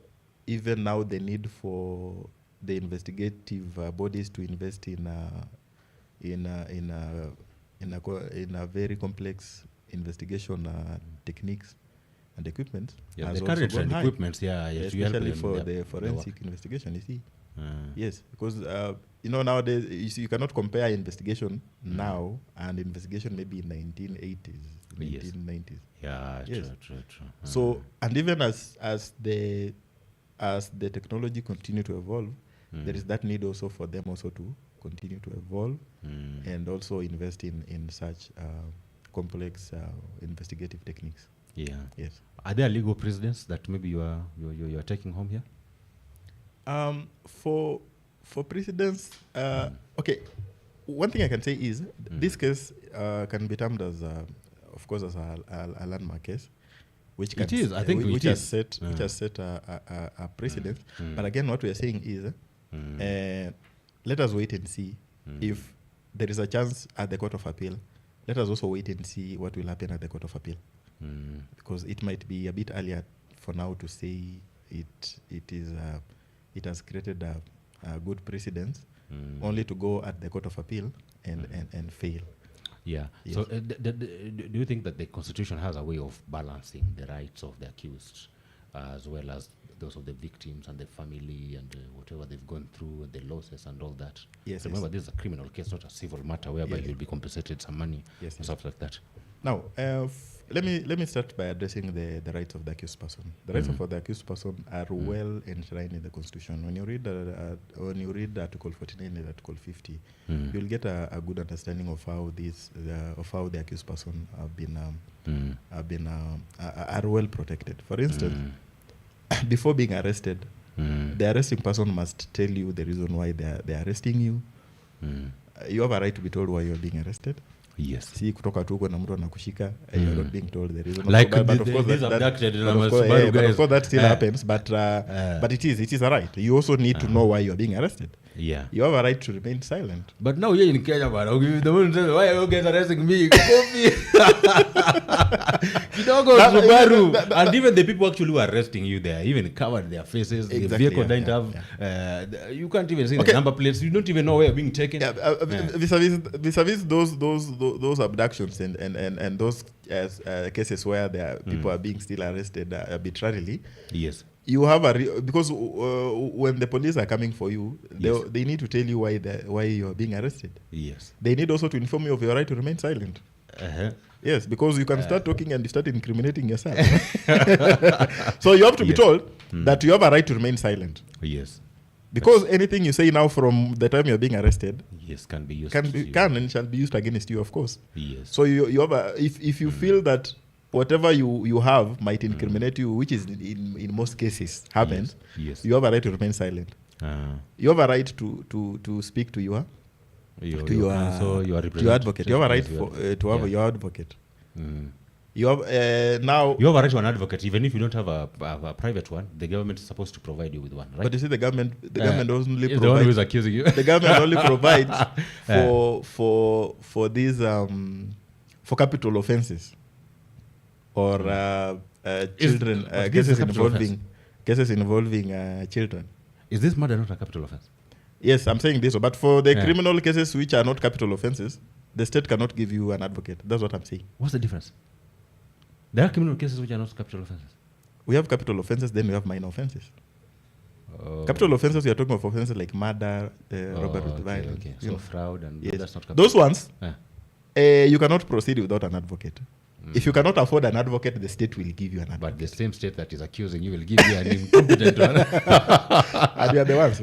Speaker 2: even now, the need for the investigative bodies to invest in a very complex investigation techniques and equipment.
Speaker 1: Yeah, the current equipment,
Speaker 2: especially for the forensic investigation. You see. Yes, because nowadays you cannot compare investigation now and investigation maybe in 1980s, 1990s.
Speaker 1: Yeah,
Speaker 2: yes.
Speaker 1: True.
Speaker 2: So, and even as the technology continue to evolve, there is that need also for them also to continue to evolve and also invest in such complex investigative techniques.
Speaker 1: Yeah.
Speaker 2: Yes.
Speaker 1: Are there legal precedents that maybe you are taking home here?
Speaker 2: For precedents, okay. One thing I can say is this case can be termed as, of course, as a landmark case, which can which has set a precedent. But again, what we are saying is, let us wait and see if there is a chance at the Court of Appeal. Let us also wait and see what will happen at the Court of Appeal, because it might be a bit earlier for now to say it has created a good precedence, only to go at the Court of Appeal and fail.
Speaker 1: Yeah. Yes. So do you think that the Constitution has a way of balancing the rights of the accused as well as those of the victims and the family and whatever they've gone through, the losses and all that?
Speaker 2: Yes.
Speaker 1: Remember, this is a criminal case, not a civil matter whereby you'll be compensated some money and stuff like that.
Speaker 2: Now, let me start by addressing the rights of the accused person. The rights of the accused person are well enshrined in the Constitution. When you read Article 49 and Article 50, you'll get a good understanding of how the accused person are well protected. For instance, before being arrested, the arresting person must tell you the reason why they are arresting you. You have a right to be told why you are being arrested.
Speaker 1: Yes.
Speaker 2: Si kutoka tu na mtu anakushika, you are not being told the reason.
Speaker 1: Like
Speaker 2: but of course that still happens, but it is a right. You also need to know why you are being arrested.
Speaker 1: Yeah.
Speaker 2: You have a right to remain silent.
Speaker 1: But now you're in Kenya, man. The one says, why are you guys arresting me? Coffee. And even the people actually who are arresting you, they even covered their faces. Exactly, the vehicle didn't have. You can't even see the number plates. You don't even know where you're being taken.
Speaker 2: Vis-a-vis those abductions and those cases where people are being still arrested arbitrarily.
Speaker 1: Yes.
Speaker 2: You have because when the police are coming for you, they need to tell you why you are being arrested.
Speaker 1: Yes.
Speaker 2: They need also to inform you of your right to remain silent. Yes, because you can start talking and you start incriminating yourself. So you have to be told that you have a right to remain silent.
Speaker 1: Yes.
Speaker 2: Because anything you say now from the time you're being arrested,
Speaker 1: can be used.
Speaker 2: Can and shall be used against you, of course.
Speaker 1: Yes.
Speaker 2: So you have if you feel that whatever you have might incriminate you, which is in most cases happens.
Speaker 1: Yes.
Speaker 2: You have a right to remain silent. You have a right to speak to your advocate. You have a right to have your advocate. You have now.
Speaker 1: You have a right to an advocate, even if you don't have a private one. The government is supposed to provide you with one, right?
Speaker 2: But you see, the government only provides.
Speaker 1: The one who is accusing you.
Speaker 2: The government only provides for these for capital offences or children cases involving children.
Speaker 1: Is this murder not a capital offence?
Speaker 2: Yes, I'm saying this. But for the criminal cases which are not capital offences, the state cannot give you an advocate. That's what I'm saying.
Speaker 1: What's the difference? There are criminal cases which are not capital offences.
Speaker 2: We have capital offences, then we have minor offences. Capital offences, we are talking of offences like murder, robbery with violence.
Speaker 1: Okay. So fraud and that's not capital.
Speaker 2: Those ones, you cannot proceed without an advocate. If you cannot afford an advocate, the state will give you an advocate.
Speaker 1: But the same state that is accusing you will give you an incompetent one.
Speaker 2: And we are the ones.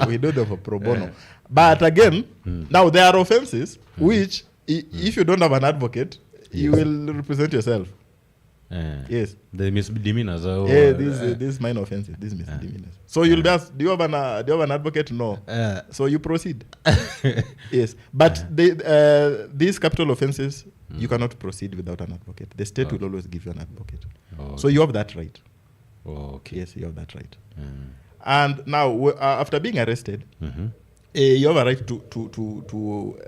Speaker 2: We do the for pro bono. But again, now there are offenses which, if you don't have an advocate, you will represent yourself. Yes.
Speaker 1: The misdemeanors.
Speaker 2: These minor offenses, these misdemeanors. So you'll be asked, do you have an advocate? No. So you proceed. Yes. But these capital offenses, you cannot proceed without an advocate. The state will always give you an advocate. So you have that right.
Speaker 1: Okay.
Speaker 2: Yes, you have that right. And now, after being arrested, you have a right to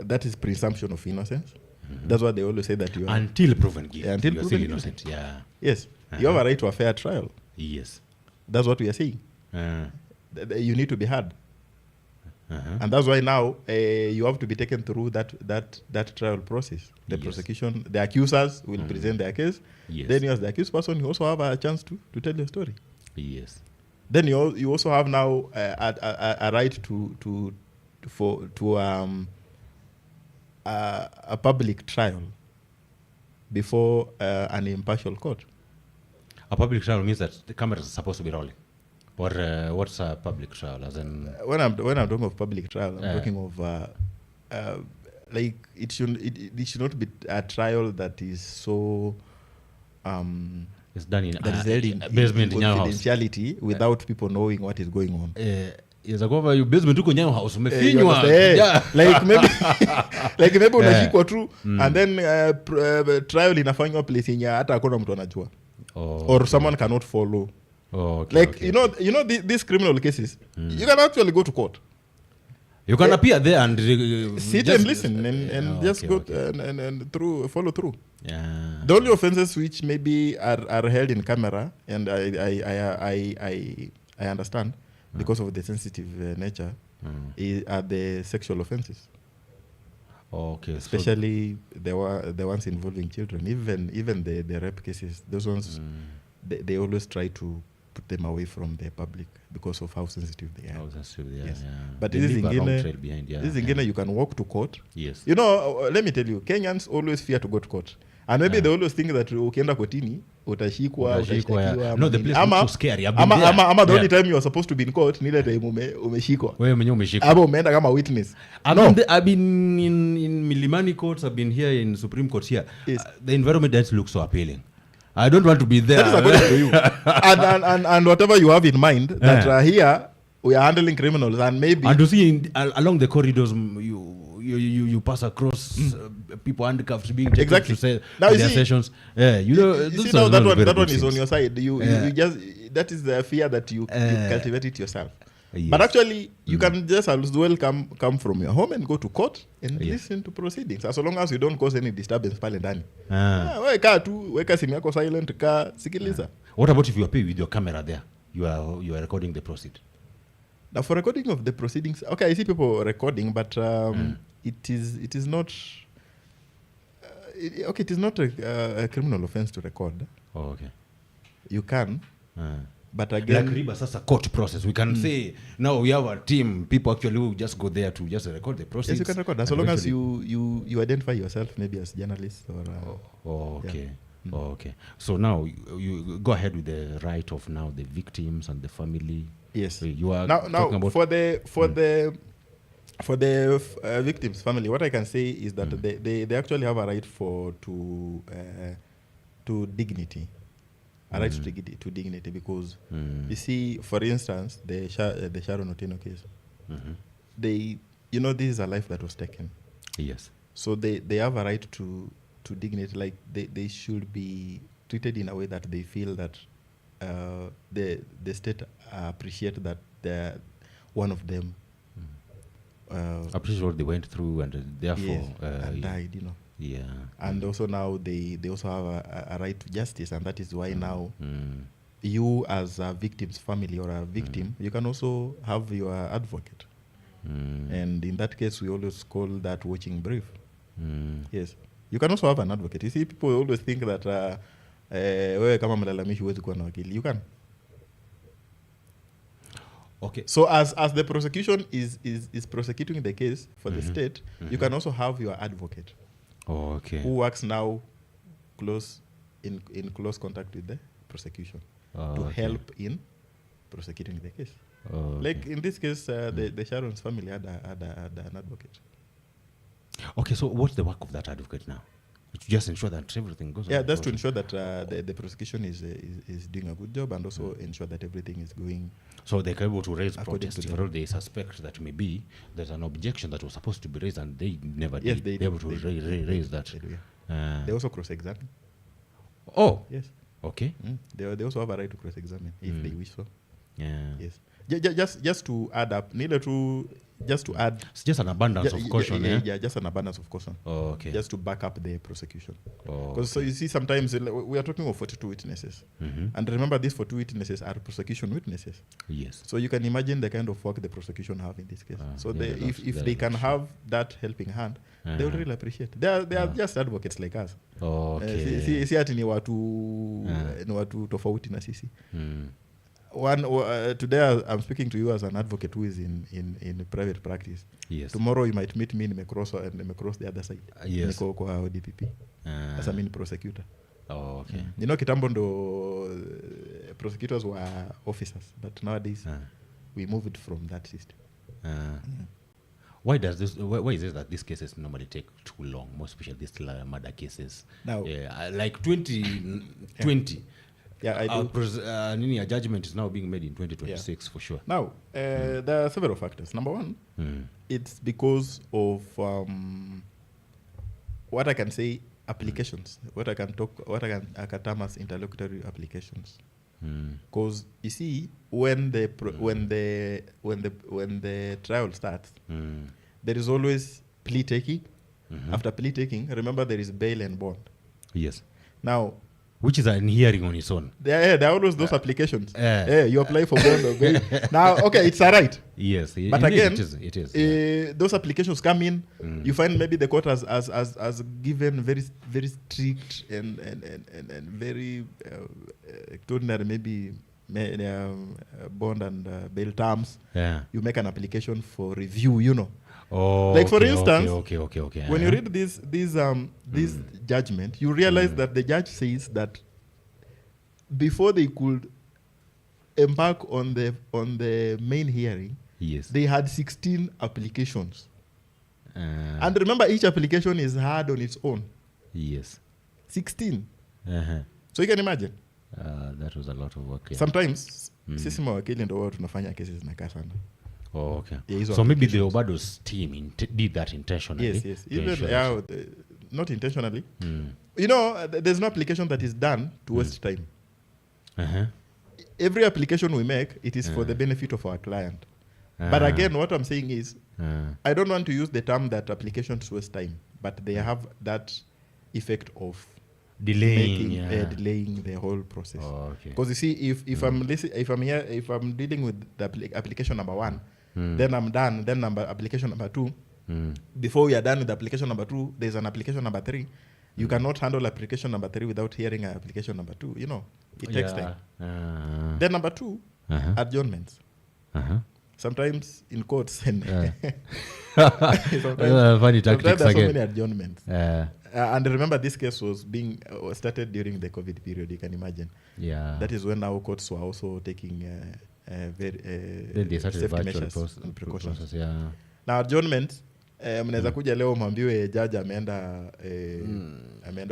Speaker 2: that is presumption of innocence. That's what they always say, that you are
Speaker 1: until proven guilty.
Speaker 2: Until
Speaker 1: you are
Speaker 2: proven
Speaker 1: still innocent. Yeah.
Speaker 2: Yes. You have a right to a fair trial.
Speaker 1: Yes.
Speaker 2: That's what we are saying. You need to be heard. And that's why now you have to be taken through that trial process. The prosecution, the accusers will present their case.
Speaker 1: Yes.
Speaker 2: Then you, as the accused person, you also have a chance to tell your story.
Speaker 1: Yes.
Speaker 2: Then you also have now a right to a public trial before an impartial court.
Speaker 1: A public trial means that the cameras are supposed to be rolling. Or what's a public trial? As in
Speaker 2: when I'm talking of public trial, I'm talking of like it should not be a trial that is so
Speaker 1: it's done in
Speaker 2: that is held in
Speaker 1: basement in your house,
Speaker 2: confidentiality without people knowing what is going on.
Speaker 1: Is a cover you basement uko nyayo house
Speaker 2: umefinywa. Like maybe unashikwa tu and then trial inafanywa place yenye hata hakuna mtu anajua. Or someone cannot follow. You know these criminal cases, you can actually go to court.
Speaker 1: You can appear there and
Speaker 2: sit and listen and just go and follow through.
Speaker 1: Yeah.
Speaker 2: The only offenses which maybe are held in camera, and I understand because of the sensitive nature, are the sexual offenses.
Speaker 1: Okay.
Speaker 2: Especially the ones involving children. Even the rape cases, those ones, they always try to put them away from the public because of how sensitive they are.
Speaker 1: How sensitive they are,
Speaker 2: yes.
Speaker 1: Yeah.
Speaker 2: But
Speaker 1: they
Speaker 2: this is in Guinea, you can walk to court.
Speaker 1: Yes.
Speaker 2: You know, let me tell you, Kenyans always fear to go to court. And maybe they always think that ukienda kotini utashikwa.
Speaker 1: No, the place looks so scary.
Speaker 2: Ama the only time you are supposed to be in court ni ile time umeshikwa.
Speaker 1: Wewe mwenyewe umeshikwa.
Speaker 2: Ama umeenda kama witness.
Speaker 1: I've been in Milimani courts, I've been here in Supreme Court here. Yes. The environment does look so appealing. I don't want to be there.
Speaker 2: That is according to you. And whatever you have in mind, that here we are handling criminals, and maybe
Speaker 1: and to see along the corridors you pass across people handcuffed being taken to say their sessions. Yeah, you see
Speaker 2: now that one is on your side. You just, that is the fear that you cultivate it yourself. Yes. But actually, you can just as well come from your home and go to court and listen to proceedings, as long as you don't cause any disturbance pale ndani. Wewe kaa tu, weka simu yako silent, kaa sikiliza.
Speaker 1: What about if you appear with your camera there? You are recording the proceed.
Speaker 2: Now for recording of the proceedings, okay, I see people recording, but it is not. It is not a criminal offense to record.
Speaker 1: Oh, okay.
Speaker 2: You can. But again,
Speaker 1: like RIBA SASA court process, we can say now we have a team. People actually will just go there to just record the process.
Speaker 2: Yes, you can record as long as you identify yourself, maybe as journalist or.
Speaker 1: Okay. Yeah. Okay. So now you go ahead with the right of now the victims and the family.
Speaker 2: Yes.
Speaker 1: You are
Speaker 2: now
Speaker 1: about
Speaker 2: for the victims' family. What I can say is that they actually have a right to dignity. A right to dignity, because you see, for instance, the Sharon Otieno case. This is a life that was taken.
Speaker 1: Yes.
Speaker 2: So they have a right to dignity. Like they should be treated in a way that they feel that the state appreciate that they're one of them.
Speaker 1: Appreciate what they went through, and therefore
Speaker 2: and died.
Speaker 1: Yeah.
Speaker 2: And also now they also have a right to justice, and that is why now you as a victim's family or a victim, you can also have your advocate. And in that case, we always call that watching brief. Yes. You can also have an advocate. You see, people always think that wewe kama mlalamishi huwezi kuwa na wakili. You can.
Speaker 1: Okay.
Speaker 2: So as the prosecution is prosecuting the case for the state, you can also have your advocate.
Speaker 1: Oh, okay.
Speaker 2: who works now in close contact with the prosecution to help in prosecuting the case. Like in this case, the Sharon's family had an advocate.
Speaker 1: Okay, so what's the work of that advocate now? To just ensure that everything goes.
Speaker 2: Yeah, that's to ensure that the prosecution is doing a good job, and also ensure that everything is going.
Speaker 1: So they're able to raise protest if they suspect that maybe there's an objection that was supposed to be raised and they never did. They're able to raise that.
Speaker 2: They do, yeah. They also cross-examine.
Speaker 1: Oh.
Speaker 2: Yes.
Speaker 1: Okay.
Speaker 2: They also have a right to cross-examine if they wish so.
Speaker 1: Yeah.
Speaker 2: Yes. Just to add up, just to add.
Speaker 1: It's just an abundance of caution.
Speaker 2: Yeah, just an abundance of caution.
Speaker 1: Oh, okay.
Speaker 2: Just to back up the prosecution.
Speaker 1: Because
Speaker 2: so you see, sometimes we are talking of 42 witnesses, and remember, these 42 witnesses are prosecution witnesses.
Speaker 1: Yes.
Speaker 2: So you can imagine the kind of work the prosecution have in this case. So if they can have that helping hand, they would really appreciate. They are just advocates like us.
Speaker 1: Okay.
Speaker 2: Si ati ni watu tofauti na sisi. Today I'm speaking to you as an advocate who is in private practice.
Speaker 1: Yes.
Speaker 2: Tomorrow you might meet me nimecross the other side.
Speaker 1: Yes.
Speaker 2: Niko kwa ODPP. As a mini prosecutor.
Speaker 1: Oh, okay.
Speaker 2: You know, kitambo ndo prosecutors were officers, but nowadays we moved from that system.
Speaker 1: Why is it that these cases normally take too long, more especially these murder cases?
Speaker 2: Now,
Speaker 1: like 2020.
Speaker 2: Yeah, I do.
Speaker 1: A judgment is now being made in 2026 for sure.
Speaker 2: Now, there are several factors. Number one, it's because of what I can say applications. What I can term as interlocutory applications. Because you see, when the trial starts, there is always plea taking. After plea taking, remember there is bail and bond.
Speaker 1: Yes.
Speaker 2: Now,
Speaker 1: which is an hearing on its own.
Speaker 2: There are always those applications. You apply for bond or bail. Now, okay, it's a right.
Speaker 1: Yes.
Speaker 2: But again,
Speaker 1: it is.
Speaker 2: Those applications come in. You find maybe the court has given very strict and very extraordinary maybe bond and bail terms.
Speaker 1: Yeah.
Speaker 2: You make an application for review. You know.
Speaker 1: Oh,
Speaker 2: like for instance,
Speaker 1: okay.
Speaker 2: When you read this judgment, you realize that the judge says that before they could embark on the main hearing,
Speaker 1: yes,
Speaker 2: they had 16 applications. And remember, each application is heard on its own.
Speaker 1: Yes.
Speaker 2: 16. So you can imagine.
Speaker 1: That was a lot of work. Yeah.
Speaker 2: Sometimes sisi mawakili ndio tunafanya cases zinakaa sana.
Speaker 1: Oh, okay. Yeah, so maybe the Odado'S team did that intentionally.
Speaker 2: Yes. Even not intentionally. You know, there's no application that is done to waste time. Every application we make, it is for the benefit of our client. But again, what I'm saying is, I don't want to use the term that applications waste time, but they have that effect of delaying the whole process. Because you see, if I'm dealing with the application number 1, then I'm done. Then application number 2. Before we are done with application number 2, there's an application number 3. You cannot handle application number 3 without hearing application number 2. You know, it takes time. Then number 2, adjournments. Sometimes in courts and sometimes there are so many adjournments. And remember, this case was being started during the COVID period. You can imagine. Yeah. That is when our courts were also taking very safety measures and precautions.
Speaker 1: Process, yeah.
Speaker 2: Now adjournment, mnaweza kuja leo mwambiwe judge ameenda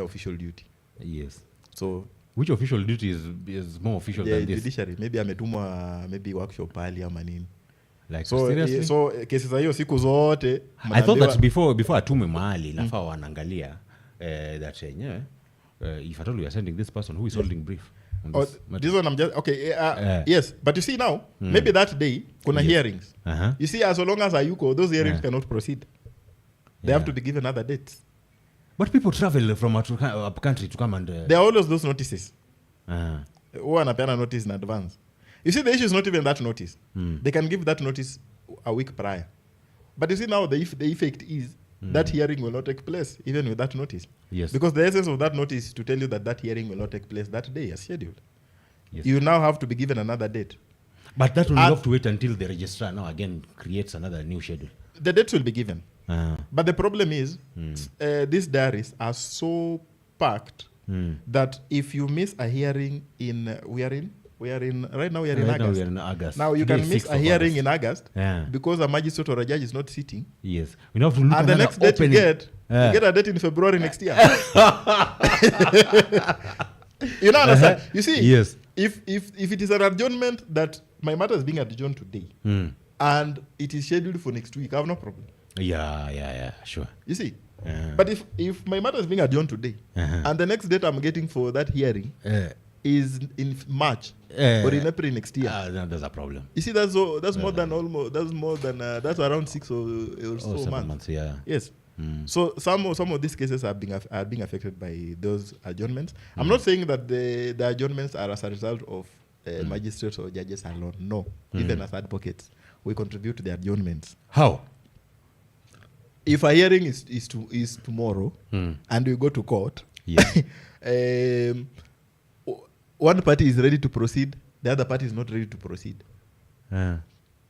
Speaker 2: official duty.
Speaker 1: Yes.
Speaker 2: So
Speaker 1: which official duty is more official than this?
Speaker 2: Judiciary. Maybe ametumwa workshop pali ama nini.
Speaker 1: Like seriously?
Speaker 2: So cases hiyo siku zote
Speaker 1: I thought that before atume mahali nafaa wanaangalia that if at all we are sending this person who is holding brief.
Speaker 2: This one I'm just okay. Yes, but you see now, maybe that day kuna hearings. You see, as long as ayuko, those hearings cannot proceed. They have to be given other dates.
Speaker 1: But people travel from a country to come and.
Speaker 2: There are always those notices. Who anapeana notice in advance. You see, the issue is not even that notice. They can give that notice a week prior. But you see now, the effect is that hearing will not take place even with that notice.
Speaker 1: Yes.
Speaker 2: Because the essence of that notice is to tell you that hearing will not take place that day as scheduled.
Speaker 1: Yes.
Speaker 2: You now have to be given another date.
Speaker 1: But that will have to wait until the registrar now again creates another new schedule.
Speaker 2: The dates will be given. But the problem is, these diaries are so packed that if you miss a hearing in, we are in right now we are in
Speaker 1: Right now
Speaker 2: August.
Speaker 1: we are in August.
Speaker 2: Now you
Speaker 1: Today
Speaker 2: can
Speaker 1: is
Speaker 2: miss
Speaker 1: 6th
Speaker 2: a
Speaker 1: of
Speaker 2: hearing
Speaker 1: August.
Speaker 2: in August
Speaker 1: Yeah.
Speaker 2: because a magistrate or a judge is not sitting.
Speaker 1: Yes. We have to look
Speaker 2: And the
Speaker 1: another
Speaker 2: next date you
Speaker 1: opening.
Speaker 2: get a date in February next year. You know, understand? You see,
Speaker 1: Yes.
Speaker 2: if it is an adjournment that my matter is being adjourned today and it is scheduled for next week, I have no problem.
Speaker 1: Yeah, sure.
Speaker 2: You see? But if my matter is being adjourned today and the next date I'm getting for that hearing is in March or in April next year,
Speaker 1: then there's a problem.
Speaker 2: you see, that's more than that's around 6 or so
Speaker 1: 7
Speaker 2: months.
Speaker 1: Yeah.
Speaker 2: Yes. So some of these cases are being affected by those adjournments. I'm not saying that the adjournments are as a result of magistrates or judges alone. No, even as advocates, we contribute to the adjournments.
Speaker 1: How?
Speaker 2: If a hearing is tomorrow and we go to court,
Speaker 1: Yes.
Speaker 2: one party is ready to proceed, the other party is not ready to proceed.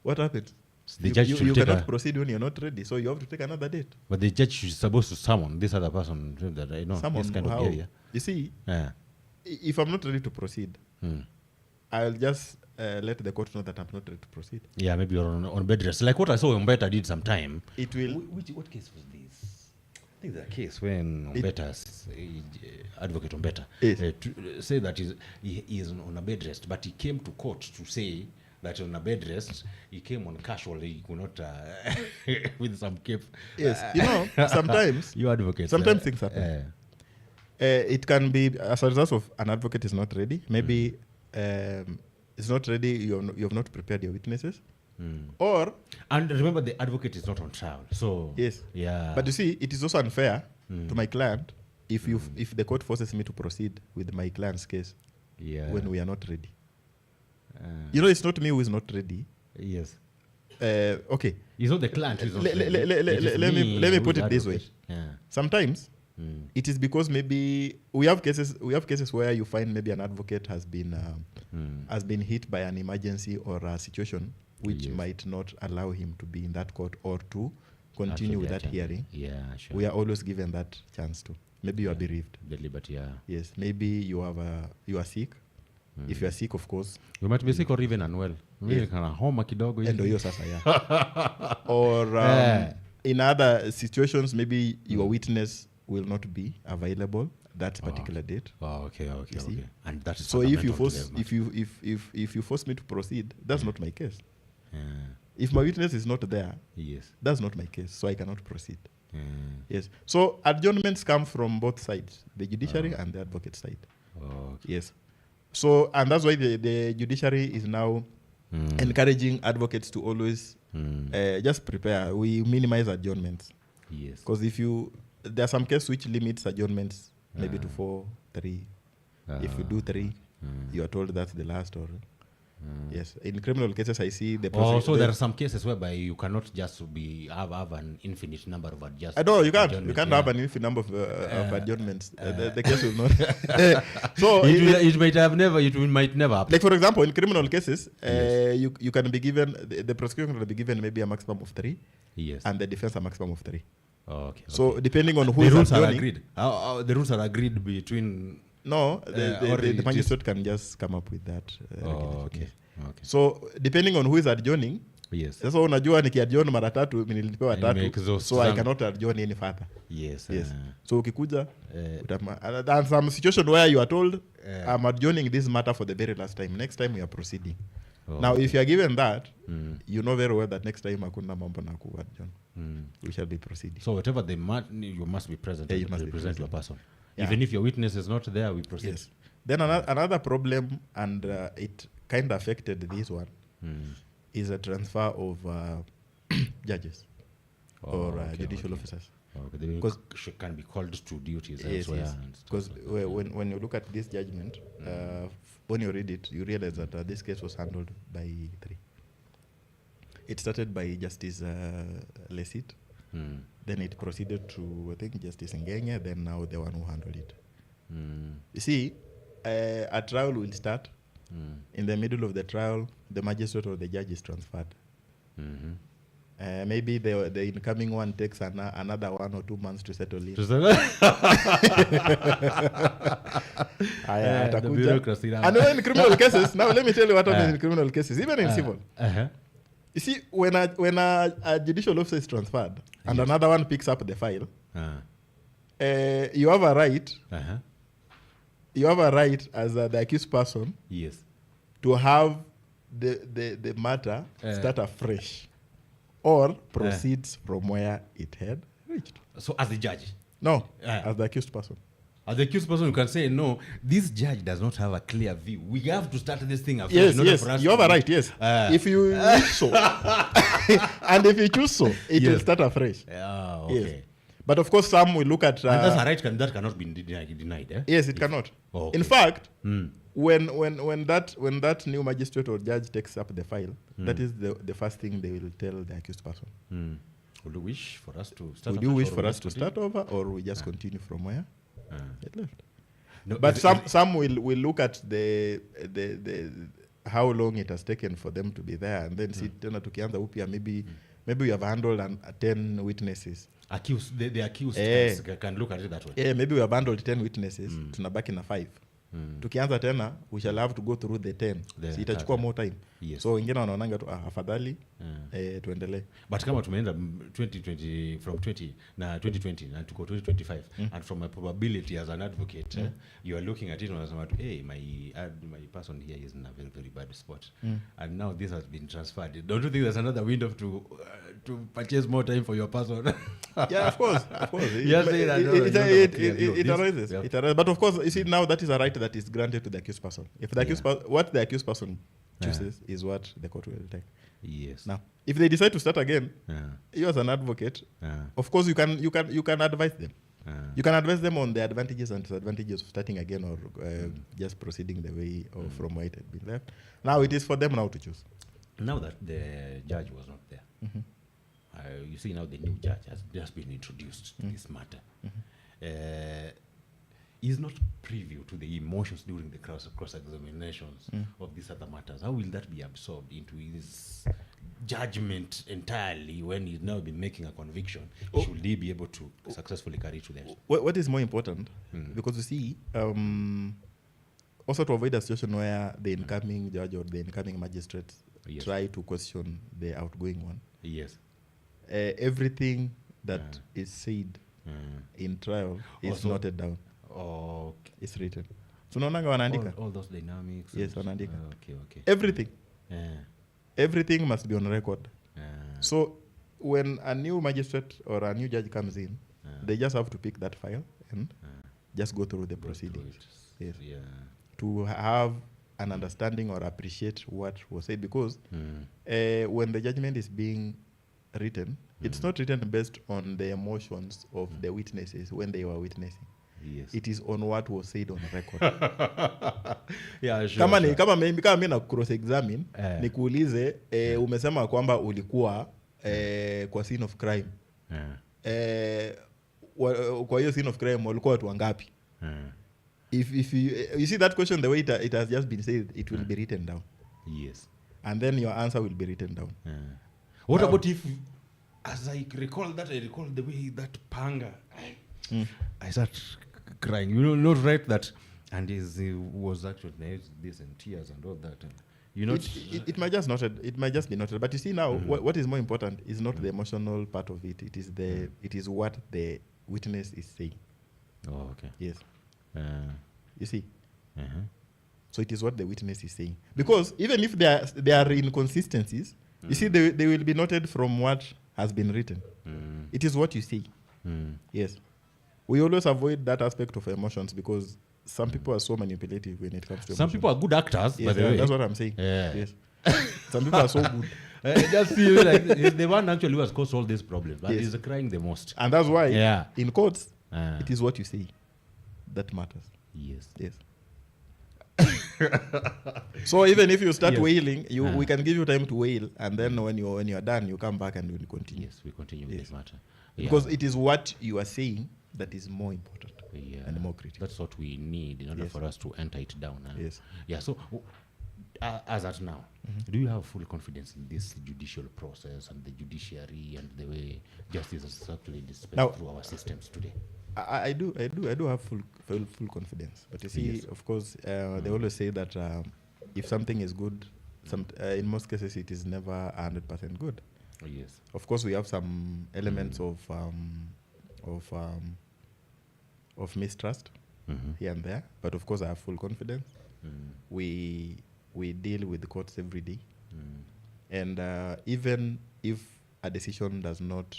Speaker 2: What happens?
Speaker 1: The judge should
Speaker 2: you
Speaker 1: take
Speaker 2: cannot proceed when you're not ready, so you have to take another date.
Speaker 1: But the judge is supposed to summon this other person that I know.
Speaker 2: Someone
Speaker 1: this kind
Speaker 2: how?
Speaker 1: of behavior.
Speaker 2: You see,
Speaker 1: Yeah.
Speaker 2: if I'm not ready to proceed, I'll just let the court know that I'm not ready to proceed.
Speaker 1: Yeah, maybe you're on bed rest. Like what I saw Umbeta did some time.
Speaker 2: It will.
Speaker 1: What case was this? I think the case when Umbeta's advocate Umbeta say that he is on a bed rest, but he came to court to say that on a bed rest, he came on casually, he could not, with some cape.
Speaker 2: Yes, you know, sometimes,
Speaker 1: you advocate.
Speaker 2: Sometimes things happen. It can be as a result of an advocate is not ready. Maybe it's not ready, you have not prepared your witnesses. Or...
Speaker 1: And remember, the advocate is not on trial, so...
Speaker 2: Yes.
Speaker 1: Yeah.
Speaker 2: But you see, it is also unfair to my client if the court forces me to proceed with my client's case when we are not ready. You know, it's not me who is not ready.
Speaker 1: Yes.
Speaker 2: Okay.
Speaker 1: It's not the client who is not ready.
Speaker 2: Let me put it this way.
Speaker 1: Yeah.
Speaker 2: Sometimes it is because maybe we have cases where you find maybe an advocate has been hit by an emergency or a situation which might not allow him to be in that court or to continue with that hearing.
Speaker 1: Yeah, sure.
Speaker 2: We are always given that chance to. Maybe you are bereaved.
Speaker 1: The liberty, yeah.
Speaker 2: Yes. Maybe you are sick. If you are sick, of course.
Speaker 1: You might be sick or even unwell. Maybe kana homa kidogo hivi.
Speaker 2: Ndio sasa, yeah. Or in other situations, maybe your witness will not be available that particular date.
Speaker 1: Oh, okay. And that is
Speaker 2: so if you force me to proceed, that's not my case. If my witness is not there, that's not my case, so I cannot proceed. Yes. So adjournments come from both sides, the judiciary and the advocate side. Yes. So, and that's why the judiciary is now encouraging advocates to always just prepare. We minimize adjournments.
Speaker 1: Yes.
Speaker 2: Because there are some cases which limits adjournments maybe to 4, 3. If you do 3, you are told that's the last. Or yes, in criminal cases, I see the process.
Speaker 1: So there are some cases whereby you cannot just have an infinite number of adjustments.
Speaker 2: I know you can't. You can't have an infinite number of adjournments. The case will not. So
Speaker 1: it might never happen.
Speaker 2: Like for example, in criminal cases, you can be given the prosecution can be given maybe a maximum of 3, and the defense a maximum of 3.
Speaker 1: Okay.
Speaker 2: So depending on who
Speaker 1: the
Speaker 2: is
Speaker 1: rules
Speaker 2: adjourning,
Speaker 1: are agreed. The rules are agreed between.
Speaker 2: No, the magistrate can just come up with that.
Speaker 1: Okay.
Speaker 2: So depending on who is adjourning, sasa unajua nikiadjourn mara 3 nilipewa 3, so I cannot adjourn any further. Yes. So ukikuja and some situation where you are told I'm adjourning this matter for the very last time. Next time we are proceeding. Now if you are given that, you know very well that next time hakuna mambo na kuadjourn. We shall be proceeding.
Speaker 1: So whatever you must be present to represent your person. Even if your witness is not there, we proceed.
Speaker 2: Yes. Then another problem, and it kind of affected this one, is a transfer of judges or judicial officers.
Speaker 1: Because can be called to duties elsewhere.
Speaker 2: Yes. Because when you look at this judgment, when you read it, you realize that this case was handled by 3. It started by Justice Lesit. Then it proceeded to, I think, Justice Ngenge, then now the one who handled it. You see, a trial will start. In the middle of the trial, the magistrate or the judge is transferred. Maybe the incoming one takes another 1 or 2 months to settle in.
Speaker 1: The bureaucracy now.
Speaker 2: And in criminal cases, now let me tell you what happens in criminal cases, even in civil. You see, when a judicial officer is transferred and another one picks up the file, you have a right. You have a right as the accused person.
Speaker 1: Yes.
Speaker 2: To have the matter start afresh, or proceeds from where it had reached.
Speaker 1: So as the judge?
Speaker 2: No, as the accused person.
Speaker 1: As the accused person, you can say, no, this judge does not have a clear view. We have to start this thing afresh.
Speaker 2: Yes, you have a right, yes. If you wish so. And if you choose so, it will start afresh.
Speaker 1: Okay.
Speaker 2: Yes. But of course, some will look at...
Speaker 1: and that's a right that cannot be denied, eh?
Speaker 2: Yes, it cannot.
Speaker 1: Oh, okay.
Speaker 2: In fact, when that new magistrate or judge takes up the file, that is the first thing they will tell the accused person.
Speaker 1: Would you wish for us to start?
Speaker 2: Would you wish for us to start over, or we just continue from where it left?
Speaker 1: No,
Speaker 2: but some will look at the how long it has taken for them to be there, and then see tena tukianza upya, maybe we have handled 10 witnesses.
Speaker 1: Accused, the accused can look at it that way.
Speaker 2: Yeah, maybe we have handled 10 witnesses, tunabaki na 5. Tukianza tena, we shall have to go through the 10. So itachukua more time.
Speaker 1: Yes.
Speaker 2: So wengine wanaonanga tu afadhali tuendelee.
Speaker 1: But kama tumeenda 2020 from 2020 na tuko 2025 and from a probability as an advocate, you are looking at it and unasema tu, hey, my person here is in a very, very bad spot. And now this has been transferred. Don't you think there's another window to purchase more time for your person?
Speaker 2: Yeah, of course.
Speaker 1: Yes,
Speaker 2: it arises. It arises. But of course, you see, now that is a right that is granted to the accused person. If the accused what the accused person chooses is what the court will take.
Speaker 1: Yes.
Speaker 2: Now, if they decide to start again, you as an advocate, of course, you can advise them. You can advise them on the advantages and disadvantages of starting again, or just proceeding the way or from where it had been left. Now it is for them now to choose.
Speaker 1: Now that the judge was not there, you see now the new judge has just been introduced to this matter. Is not privy to the emotions during the cross-examinations of these other matters. How will that be absorbed into his judgment entirely when he's now been making a conviction? Should he be able to successfully carry to that?
Speaker 2: What is more important? Because you see, also to avoid a situation where the incoming judge or the incoming magistrate try to question the outgoing one.
Speaker 1: Yes.
Speaker 2: Everything that is said in trial is also noted down.
Speaker 1: Okay.
Speaker 2: It's written. So unaonanga wanaandika.
Speaker 1: All those dynamics.
Speaker 2: Yes, wanaandika.
Speaker 1: Okay.
Speaker 2: Everything. Everything must be on record. So when a new magistrate or a new judge comes in, they just have to pick that file and just go through the proceedings. Yes. Yeah. To have an understanding or appreciate what was said, because when the judgment is being written, it's not written based on the emotions of the witnesses when they were witnessing. Yes. It is on what was said on record.
Speaker 1: Yeah, sure,
Speaker 2: kama mimi na cross examine nikuulize umesema kwamba ulikuwa kwa scene of crime. Kwa hiyo scene of crime walikuwa watu wangapi? If you see that question, the way it has just been said, it will be written down.
Speaker 1: Yes.
Speaker 2: And then your answer will be written down.
Speaker 1: What about if, as I recall the way that Panga, I start crying. You know, not right that, and he was actually this in tears and all that. You know,
Speaker 2: it might just noted. It might just be noted. But you see now, what is more important is not the emotional part of it. It is it is what the witness is saying.
Speaker 1: Oh, okay.
Speaker 2: Yes. You see. So it is what the witness is saying. Because even if there are inconsistencies, you see, they will be noted from what has been written. It is what you say. Yes. We always avoid that aspect of emotions because some people are so manipulative when it comes to
Speaker 1: some
Speaker 2: emotions.
Speaker 1: People are good actors,
Speaker 2: yes,
Speaker 1: by the way.
Speaker 2: That's what I'm saying. Yeah. Yes. Some people are so good.
Speaker 1: Just feel like the one actually who has caused all these problems, but he's crying the most.
Speaker 2: And that's why in courts, it is what you say that matters.
Speaker 1: Yes.
Speaker 2: Yes. So even if you start wailing, we can give you time to wail, and then when you are done, you come back and we continue.
Speaker 1: Yes, we continue with this matter.
Speaker 2: Because it is what you are saying that is more important and more critical.
Speaker 1: That's what we need in order for us to enter it down.
Speaker 2: Yes.
Speaker 1: Yeah. So as at now, do you have full confidence in this judicial process and the judiciary and the way justice is actually dispensed through our systems today?
Speaker 2: I do have full confidence. But you see, of course, they always say that if something is good, in most cases it is never 100% good.
Speaker 1: Oh, yes.
Speaker 2: Of course, we have some elements of mistrust here and there, but of course, I have full confidence. We deal with the courts every day, and even if a decision does not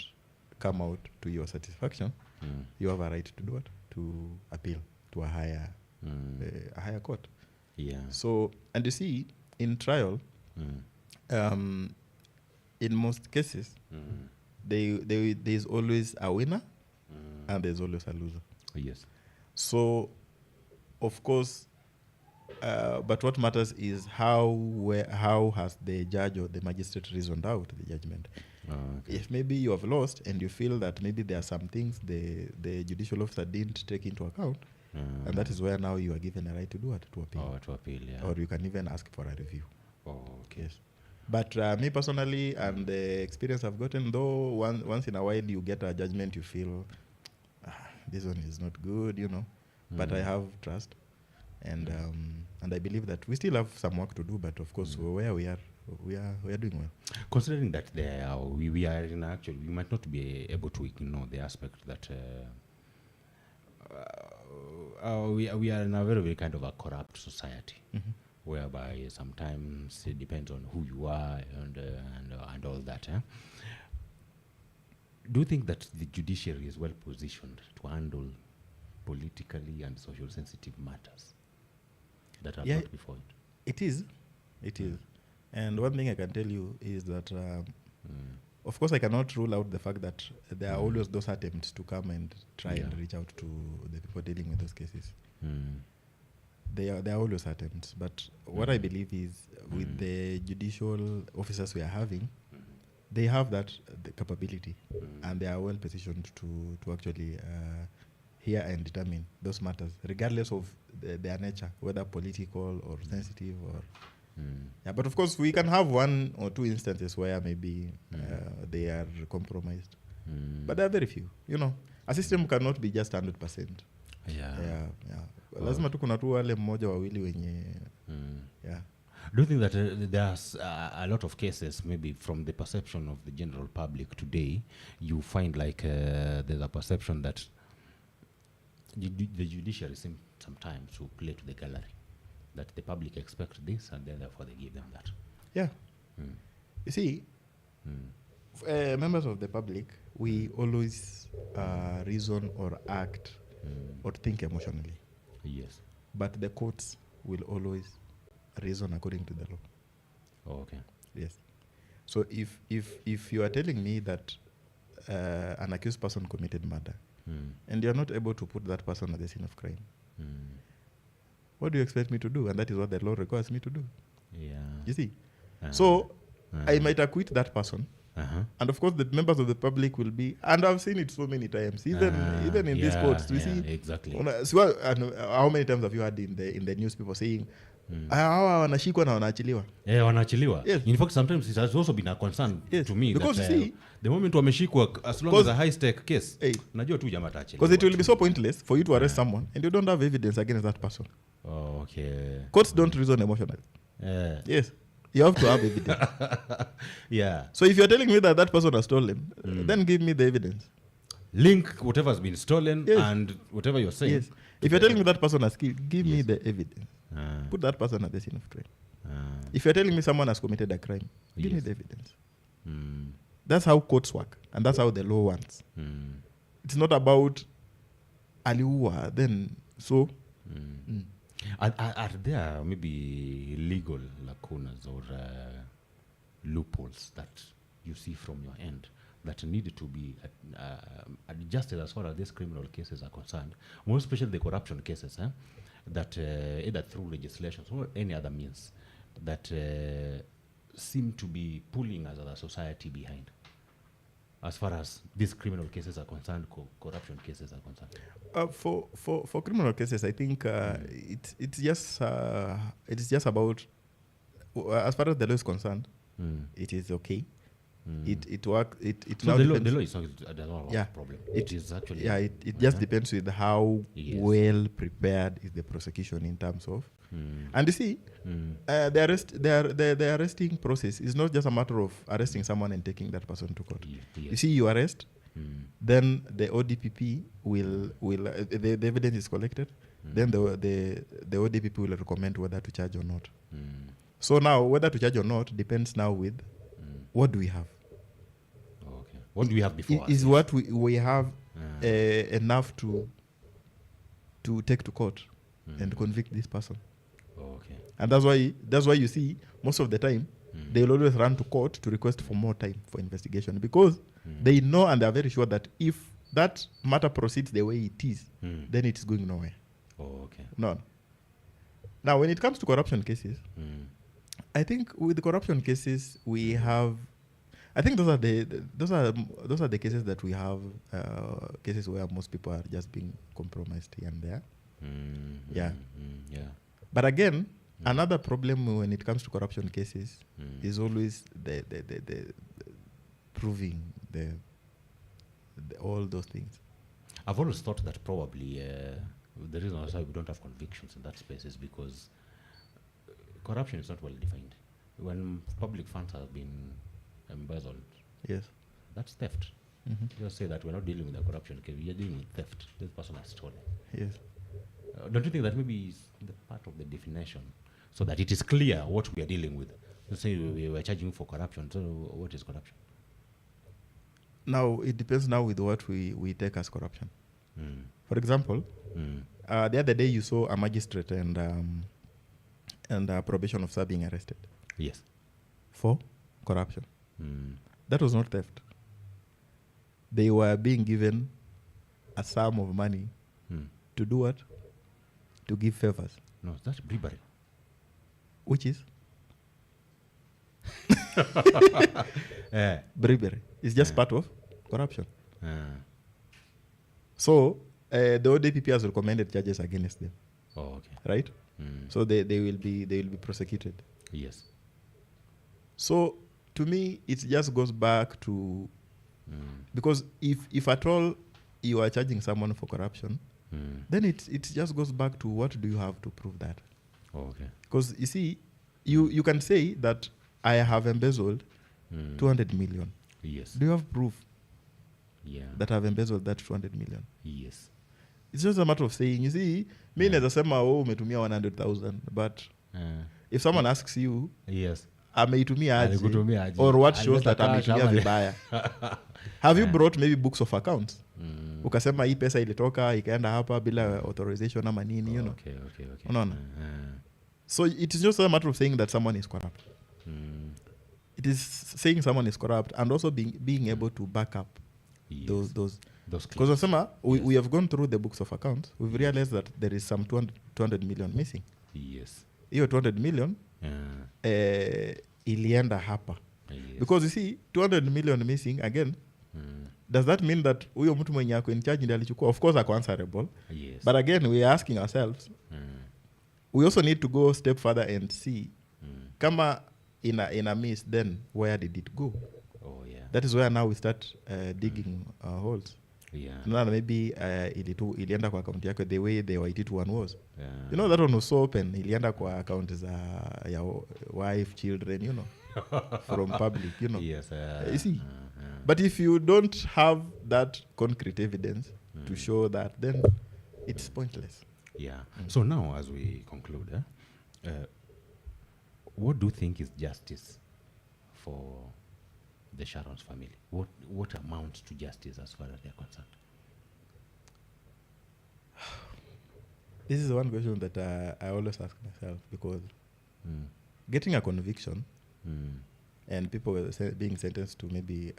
Speaker 2: come out to your satisfaction, you have a right to do it, to appeal to a higher court.
Speaker 1: Yeah.
Speaker 2: So, and you see, in trial, in most cases, there's always a winner and there's always a loser.
Speaker 1: Yes.
Speaker 2: So, of course, but what matters is how has the judge or the magistrate reasoned out the judgment.
Speaker 1: Okay.
Speaker 2: If maybe you have lost and you feel that maybe there are some things the judicial officer didn't take into account, and that is where now you are given a right to do it, to appeal.
Speaker 1: Oh, to appeal, yeah.
Speaker 2: Or you can even ask for a review.
Speaker 1: Oh, okay.
Speaker 2: Yes. But me personally, and the experience I've gotten, though, once in a while you get a judgment, you feel, this one is not good, you know. But I have trust, and I believe that we still have some work to do. But of course, where we are doing well.
Speaker 1: Considering that we are in actually, we might not be able to ignore the aspect that we are in a very, very kind of a corrupt society, whereby sometimes it depends on who you are and all that. Do you think that the judiciary is well positioned to handle politically and social sensitive matters that are brought before it?
Speaker 2: It is. And one thing I can tell you is that, of course, I cannot rule out the fact that there are always those attempts to come and try and reach out to the people dealing with those cases. There are always attempts. But what I believe is with the judicial officers we are having, they have the capability, and they are well positioned to actually hear and determine those matters, regardless of their nature, whether political or sensitive or... but of course, we can have one or two instances where maybe they are compromised. But there are very few. You know, a system cannot be just 100%. Lazima tu kuna tu wale mmoja wawili wenye...
Speaker 1: Do you think that there's a lot of cases, maybe from the perception of the general public today, you find like there's a perception that the judiciary seems sometimes to play to the gallery, that the public expect this and then therefore they give them that?
Speaker 2: Yeah. You see, members of the public, we always reason or act or think emotionally.
Speaker 1: Yes.
Speaker 2: But the courts will always reason according to the law.
Speaker 1: Oh, okay.
Speaker 2: Yes. So if you are telling me that an accused person committed murder, and you are not able to put that person at the scene of crime, what do you expect me to do? And that is what the law requires me to do.
Speaker 1: Yeah.
Speaker 2: You see? So I might acquit that person. And of course, the members of the public will be, and I've seen it so many times, even in these courts. We see
Speaker 1: exactly.
Speaker 2: So, how many times have you heard in the news people saying, hawa wanashikwa na wanaachiliwa?
Speaker 1: Yeah, wanaachiliwa.
Speaker 2: Yes.
Speaker 1: In fact, sometimes it has also been a concern to me
Speaker 2: because
Speaker 1: that
Speaker 2: you see,
Speaker 1: the moment wameshikwa, as long as a high stake case, najua tu jamaa ataachiliwa.
Speaker 2: Because it will be so pointless for you to arrest someone and you don't have evidence against that person.
Speaker 1: Oh, okay.
Speaker 2: Courts don't reason emotionally. Yes. You have to have evidence.
Speaker 1: Yeah.
Speaker 2: So if you're telling me that person has stolen, then give me the evidence.
Speaker 1: Link whatever has been stolen and whatever you're saying.
Speaker 2: Yes. If you're telling me that person has killed, give me the evidence. Put that person at the scene of crime. If you're telling me someone has committed a crime, give me the evidence. That's how courts work, and that's how the law works. It's not about aliua, then so...
Speaker 1: Are there maybe legal lacunas or loopholes that you see from your end that need to be adjusted as far as these criminal cases are concerned, more especially the corruption cases, that either through legislation or any other means that seem to be pulling us as a society behind, as far as these criminal cases are concerned, corruption cases are concerned? For
Speaker 2: criminal cases, I think it's just about as far as the law is concerned, it is okay. It works. It
Speaker 1: So
Speaker 2: now
Speaker 1: the
Speaker 2: depends.
Speaker 1: law is not a problem. It is actually.
Speaker 2: Yeah, it just depends with how well prepared is the prosecution in terms of. And you see, the arresting process is not just a matter of arresting someone and taking that person to court.
Speaker 1: Yes.
Speaker 2: You see, you arrest, then the ODPP will the evidence is collected. Then the ODPP will recommend whether to charge or not. So now, whether to charge or not depends now with what do we have.
Speaker 1: Okay. What do we have before?
Speaker 2: Is what we have enough to take to court and convict this person.
Speaker 1: Okay.
Speaker 2: And that's why you see most of the time they will always run to court to request for more time for investigation, because they know and they are very sure that if that matter proceeds the way it is, then it is going nowhere.
Speaker 1: Oh, okay.
Speaker 2: None. Now, when it comes to corruption cases, I think with the corruption cases we have, I think those are the cases that we have, cases where most people are just being compromised here and there. Yeah. But again, another problem when it comes to corruption cases is always the proving the all those things.
Speaker 1: I've always thought that probably the reason why we don't have convictions in that space is because corruption is not well defined. When public funds have been embezzled,
Speaker 2: yes,
Speaker 1: that's theft. Just say that we're not dealing with a corruption case, we are dealing with theft. This person has stolen.
Speaker 2: Yes.
Speaker 1: Don't you think that maybe is the part of the definition, so that it is clear what we are dealing with? Let's say we were charging for corruption, so what is corruption?
Speaker 2: Now, it depends now with what we take as corruption. For example, the other day you saw a magistrate and a probation officer being arrested.
Speaker 1: Yes.
Speaker 2: For corruption. That was not theft. They were being given a sum of money to do what? To give favors.
Speaker 1: No, that's bribery.
Speaker 2: Which is? Bribery. It's just part of corruption. So, the ODPP has recommended charges against them.
Speaker 1: Oh, okay.
Speaker 2: Right? So they will be prosecuted.
Speaker 1: Yes.
Speaker 2: So to me, it just goes back to because if at all you are charging someone for corruption, then it just goes back to what do you have to prove that.
Speaker 1: Oh, okay.
Speaker 2: Because you see, you can say that I have embezzled 200 million.
Speaker 1: Yes.
Speaker 2: Do you have proof?
Speaker 1: Yeah.
Speaker 2: That I've embezzled that 200 million?
Speaker 1: Yes.
Speaker 2: It's just a matter of saying, you see, me naweza sema umetumia 100,000, but if someone asks you,
Speaker 1: yes,
Speaker 2: ameitumia aje, or what shows that ameitumia vibaya. Have you brought maybe books of accounts? Ukasema hii pesa ilitoka ikaenda hapa bila authorization ama nini, you know.
Speaker 1: Okay.
Speaker 2: Unaona? So it is just a matter of saying that someone is corrupt. It is saying someone is corrupt and also being able to back up those because we have gone through the books of accounts. We've realized that there is some 200 million missing.
Speaker 1: Yes.
Speaker 2: Hiyo 200 million ilienda hapa. Yes. Because you see 200 million missing again. Does that mean that huyo mtu mwenye ako in charge ndiye alichukua? Of course ako answerable. Yes. But again we are asking ourselves, we also need to go a step further and see kama in a miss, then where did it go?
Speaker 1: Oh yeah.
Speaker 2: That is where now we start digging holes.
Speaker 1: Yeah.
Speaker 2: No, maybe ilienda kwa account yako the way the YT one was. Yeah. You know that one was so open. Ilienda kwa account za ya wife, children, you know, from public, you know.
Speaker 1: Yes.
Speaker 2: You see. But if you don't have that concrete evidence to show that, then it's pointless.
Speaker 1: Yeah. So now, as we conclude, what do you think is justice for the Sharon's family? What amounts to justice as far as they're concerned?
Speaker 2: This is one question that I always ask myself, because getting a conviction and people were being sentenced to maybe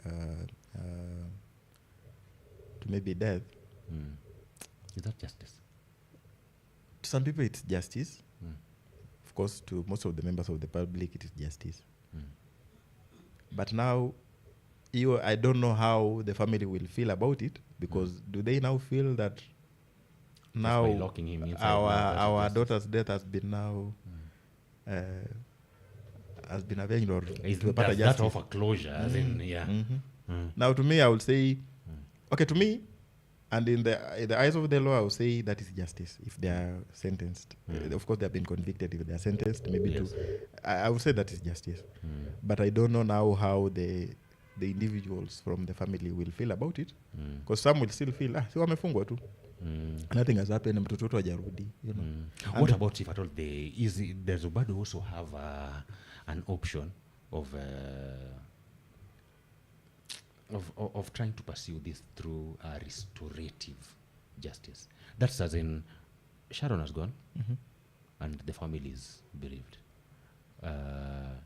Speaker 2: death,
Speaker 1: is that justice?
Speaker 2: To some people it's justice. Of course, to most of the members of the public it is justice. But now, I don't know how the family will feel about it, because do they now feel that now our daughter's death has been now has been avenged or
Speaker 1: Is
Speaker 2: tumepata
Speaker 1: that
Speaker 2: justice.
Speaker 1: offer closure? As in, yeah.
Speaker 2: Now to me I would say okay, to me, and in the eyes of the law I would say that is justice if they are sentenced. Of course they have been convicted. If they are sentenced maybe
Speaker 1: Yes.
Speaker 2: I would say that is justice. But I don't know now how the individuals from the family will feel about it, because some will still feel si wamefungwa tu, nothing has happened, mtoto wetu hajarudi, you know.
Speaker 1: What about if at all does Obado also have an option of trying to pursue this through restorative justice? That's as in Sharon has gone and the family is bereaved.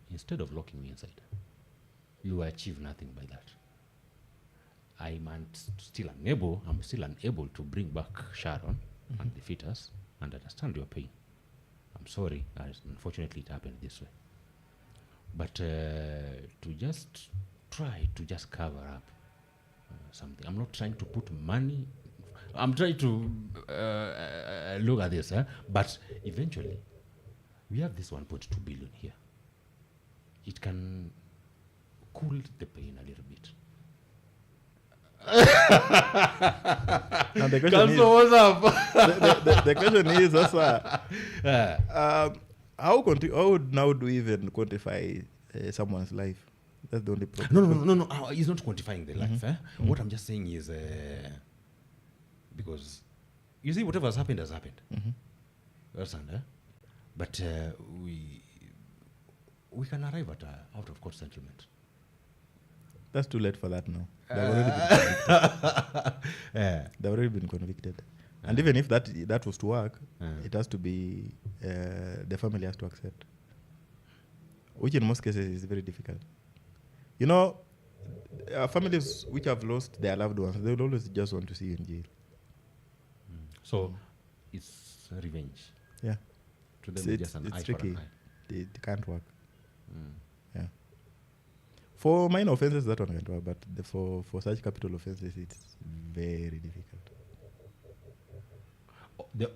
Speaker 1: Instead of locking me inside, you achieve nothing by that. I'm still unable to bring back Sharon and the fetus and understand your pain. I'm sorry, unfortunately it happened this way. But to just try to just cover up something. I'm not trying to put money. I'm trying to look at this, but eventually we have this 1.2 billion here. It can cool the pain a little bit.
Speaker 2: Now the question is,
Speaker 1: what's up?
Speaker 2: the question is how now do we even quantify someone's life? That's the only problem.
Speaker 1: No. He's not quantifying the life. What I'm just saying is, because you see, whatever has happened has happened. Understand? But we can arrive at a out of court settlement.
Speaker 2: That's too late for that now. They've already been convicted. And even if that was to work, it has to be the family has to accept, which in most cases is very difficult. You know, families which have lost their loved ones, they will always just want to see you in jail.
Speaker 1: So it's revenge.
Speaker 2: Yeah.
Speaker 1: To them, it's just an eye
Speaker 2: tricky.
Speaker 1: for an eye.
Speaker 2: It can't work. Yeah. For minor offenses, that one can work, but for such capital offenses, it's very difficult.
Speaker 1: They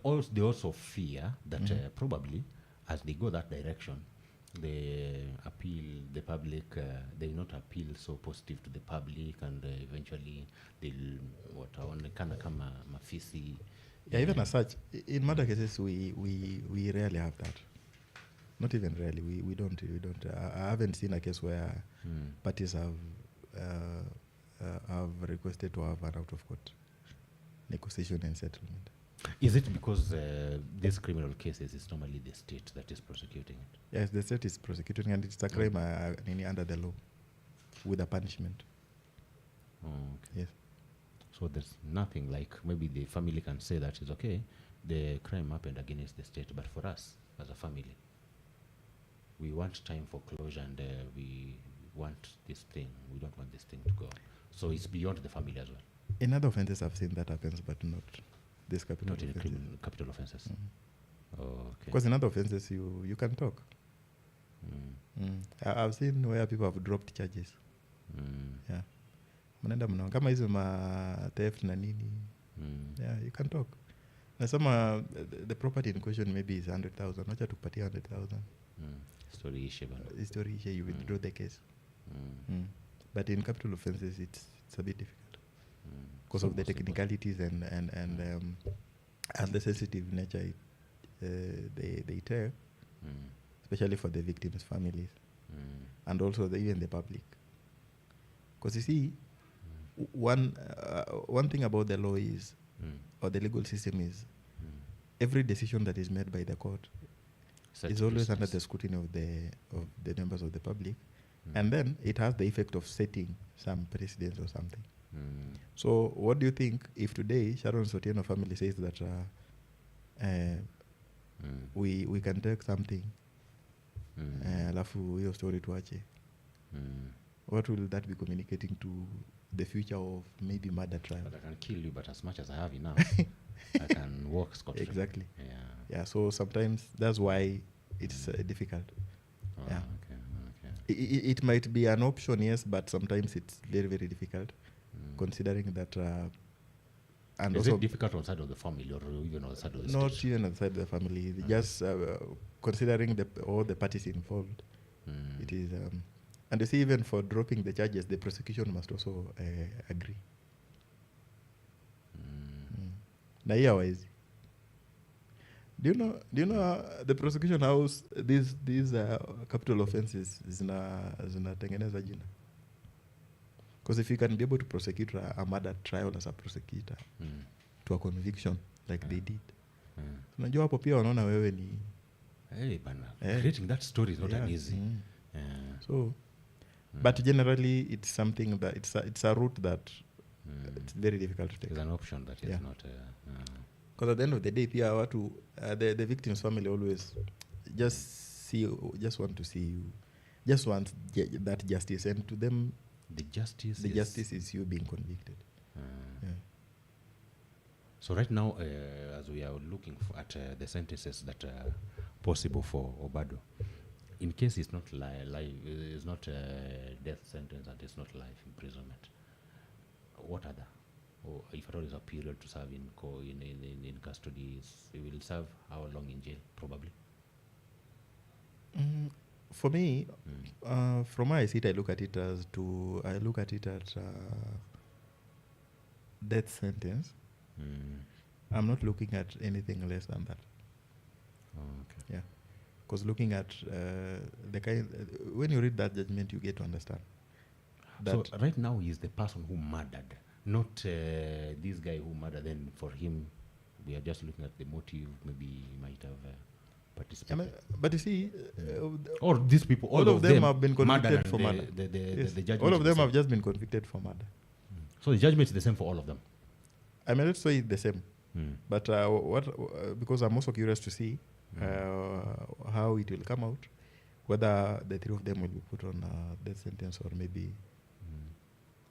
Speaker 1: also fear that probably, as they go that direction, they will not appeal so positive to the public, and eventually they'll kama mafisi.
Speaker 2: Yeah, even as such, in murder cases, we rarely have that. Not even rarely. We don't. I haven't seen a case where parties have requested to have an out-of-court negotiation and settlement.
Speaker 1: Is it because these criminal cases is normally the state that is prosecuting it?
Speaker 2: Yes, the state is prosecuting, and it's a crime under the law with a punishment.
Speaker 1: Oh, okay.
Speaker 2: Yes.
Speaker 1: So there's nothing like maybe the family can say that is okay, the crime happened against the state, but for us as a family, we want time for closure, and we want this thing. We don't want this thing to go. So it's beyond the family as well.
Speaker 2: In other offenses, I've seen that happens, but not this capital
Speaker 1: Not
Speaker 2: offenses.
Speaker 1: in capital offenses. Oh, okay.
Speaker 2: Because in other offenses, you can talk. I've seen where people have dropped charges. Yeah. Mnaenda mnaongea kama hizo ma theft na nini. Yeah, you can talk. Na some the property in question maybe is 100,000. Wacha tukupatie 100,000.
Speaker 1: Story issue.
Speaker 2: Story issue, you withdraw the case. But in capital offenses, it's a bit difficult because of the technicalities and the sensitive nature they take, especially for the victims' families, and also even the public. Because you see, one thing about the law is, or the legal system is, every decision that is made by the court is always under the scrutiny of the members of the public, and then it has the effect of setting some precedents or something. So what do you think if today Sharon Sotieno family says that we can take something alafu hiyo story tuache? What will that be communicating to the future of maybe murder trial?
Speaker 1: But I can kill you, but as much as I have enough, I can walk scot-free.
Speaker 2: Exactly.
Speaker 1: Yeah.
Speaker 2: So sometimes that's why it's difficult.
Speaker 1: Okay.
Speaker 2: It might be an option, yes, but sometimes it's very, very difficult, considering that. And
Speaker 1: is
Speaker 2: also
Speaker 1: it difficult on the side of the family or even on the side of the
Speaker 2: not
Speaker 1: state?
Speaker 2: even on the side of the family. Just considering all the parties involved, It is, and you see, even for dropping the charges, the prosecution must also agree. Na hii hawezi. Do you know the prosecution house these capital offenses zinatengeneza jina? Because if you can be able to prosecute a murder trial as a prosecutor to a conviction like they did, unajua hapo pia wanaona wewe ni
Speaker 1: bana. Creating that story is not an easy.
Speaker 2: So but generally it's something that it's a route that it's very difficult to take.
Speaker 1: It's an option that is not
Speaker 2: because at the end of the day pia watu the victim's family always just want to see you, just want that justice, and to them
Speaker 1: the justice
Speaker 2: is you being convicted.
Speaker 1: So right now as we are looking at the sentences that are possible for Obado, in case it's not it's not a death sentence and it's not life imprisonment, what other, or if at all is a period to serve in custody, he will serve how long in jail probably?
Speaker 2: For me, from where I sit, I look at it as death sentence. I'm not looking at anything less than that.
Speaker 1: Okay.
Speaker 2: Yeah, because looking at the kind, when you read that judgment, you get to understand that.
Speaker 1: So right now he is the person who murdered, not this guy who murdered. Then for him, we are just looking at the motive. Maybe he might have participated.
Speaker 2: But you see,
Speaker 1: or these people,
Speaker 2: all of them have been convicted for murder.
Speaker 1: The judgment
Speaker 2: all of them have just been convicted for murder.
Speaker 1: So the judgment is the same for all of them.
Speaker 2: I mean, let's say it's the same. But because I'm also curious to see how it will come out, whether the three of them will be put on a death sentence or maybe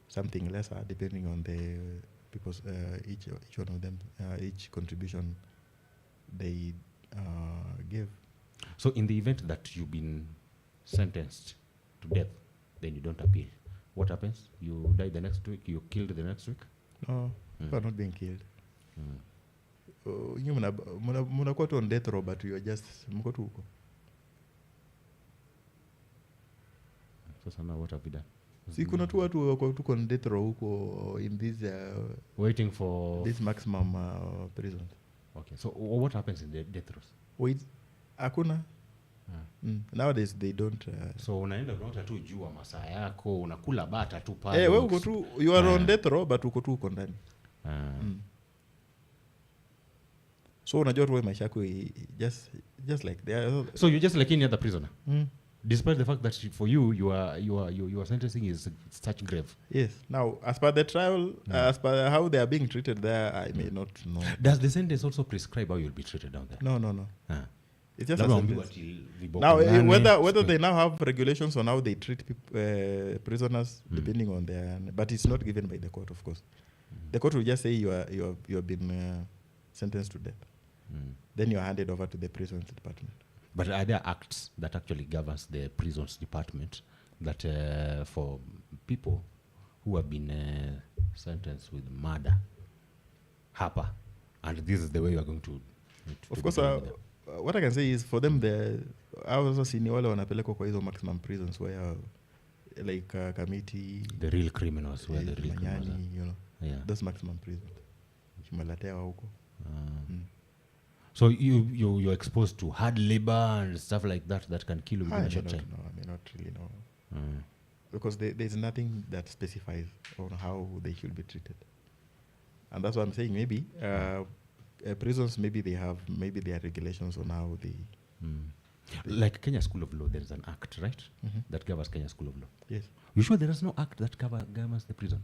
Speaker 2: something lesser, depending on the because each one of them, each contribution they give.
Speaker 1: So in the event that you've been sentenced to death, then you don't appeal. What happens? You die the next week? You killed the next week?
Speaker 2: No, you are not being killed. You munakuwa tu on death row, but you are just mko tu huko.
Speaker 1: So now what have you done?
Speaker 2: Si kuna tu watu wako tu on death row huko in this
Speaker 1: waiting for
Speaker 2: this maximum prison.
Speaker 1: Okay, so what happens in the death rows?
Speaker 2: Wait, hakuna. Nowadays they don't.
Speaker 1: So unaenda unaota tu jua masaa yako, unakula bata tu pale.
Speaker 2: Wewe uko tu, you are on death row but uko tu uko ndani. So unajua tu maisha yako just like there. So
Speaker 1: you're just like any other prisoner. Despite the fact that for you your sentencing is such grave.
Speaker 2: Yes. Now as per the trial, as per how they are being treated there, I may not know.
Speaker 1: Does the sentence also prescribe how you'll be treated down there?
Speaker 2: No. It's just a sentence.
Speaker 1: Now
Speaker 2: whether they now have regulations on how they treat prisoners depending on their, but it's not given by the court, of course. The court will just say you have been sentenced to death. Then you are handed over to the prisons department.
Speaker 1: But are there acts that actually governs the prisons department that for people who have been sentenced with murder, hapa, and this is the way you are going to
Speaker 2: of course, what I can say is for them, I was also seeing wale wanapelekwa kwa hizo maximum prisons where like committee,
Speaker 1: the real criminals, where the real criminals are.
Speaker 2: You know, those maximum prisons. Kimalatewa huko.
Speaker 1: So you're exposed to hard labor and stuff like that can kill you within a short time?
Speaker 2: No, I may not really know. Because there's nothing that specifies on how they should be treated. And that's what I'm saying. Maybe prisons, maybe there are regulations on how they...
Speaker 1: Like Kenya School of Law, there is an act, right? That governs Kenya School of Law.
Speaker 2: Yes.
Speaker 1: You sure there is no act that governs the prison?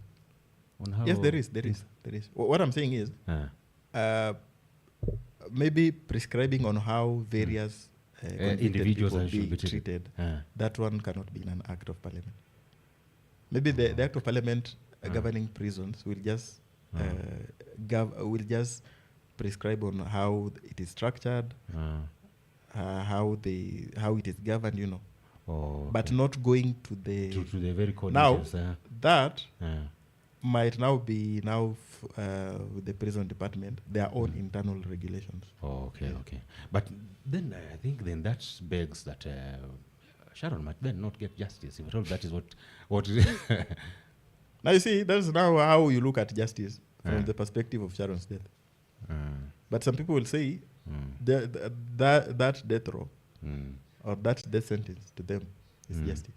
Speaker 1: On how?
Speaker 2: Yes, there is. What I'm saying is... maybe prescribing on how various individuals should be treated. That one cannot be in an act of parliament. Maybe the act of parliament governing prisons will just prescribe on how it is structured, how it is governed, you know.
Speaker 1: Okay.
Speaker 2: But not going to the
Speaker 1: very conditions.
Speaker 2: Now that might now be with the prison department their own internal regulations.
Speaker 1: Okay. But then I think that begs that Sharon might then not get justice. If at all that is what
Speaker 2: Now you see, that's now how you look at justice from the perspective of Sharon's death. But some people will say that death row or that death sentence to them is justice.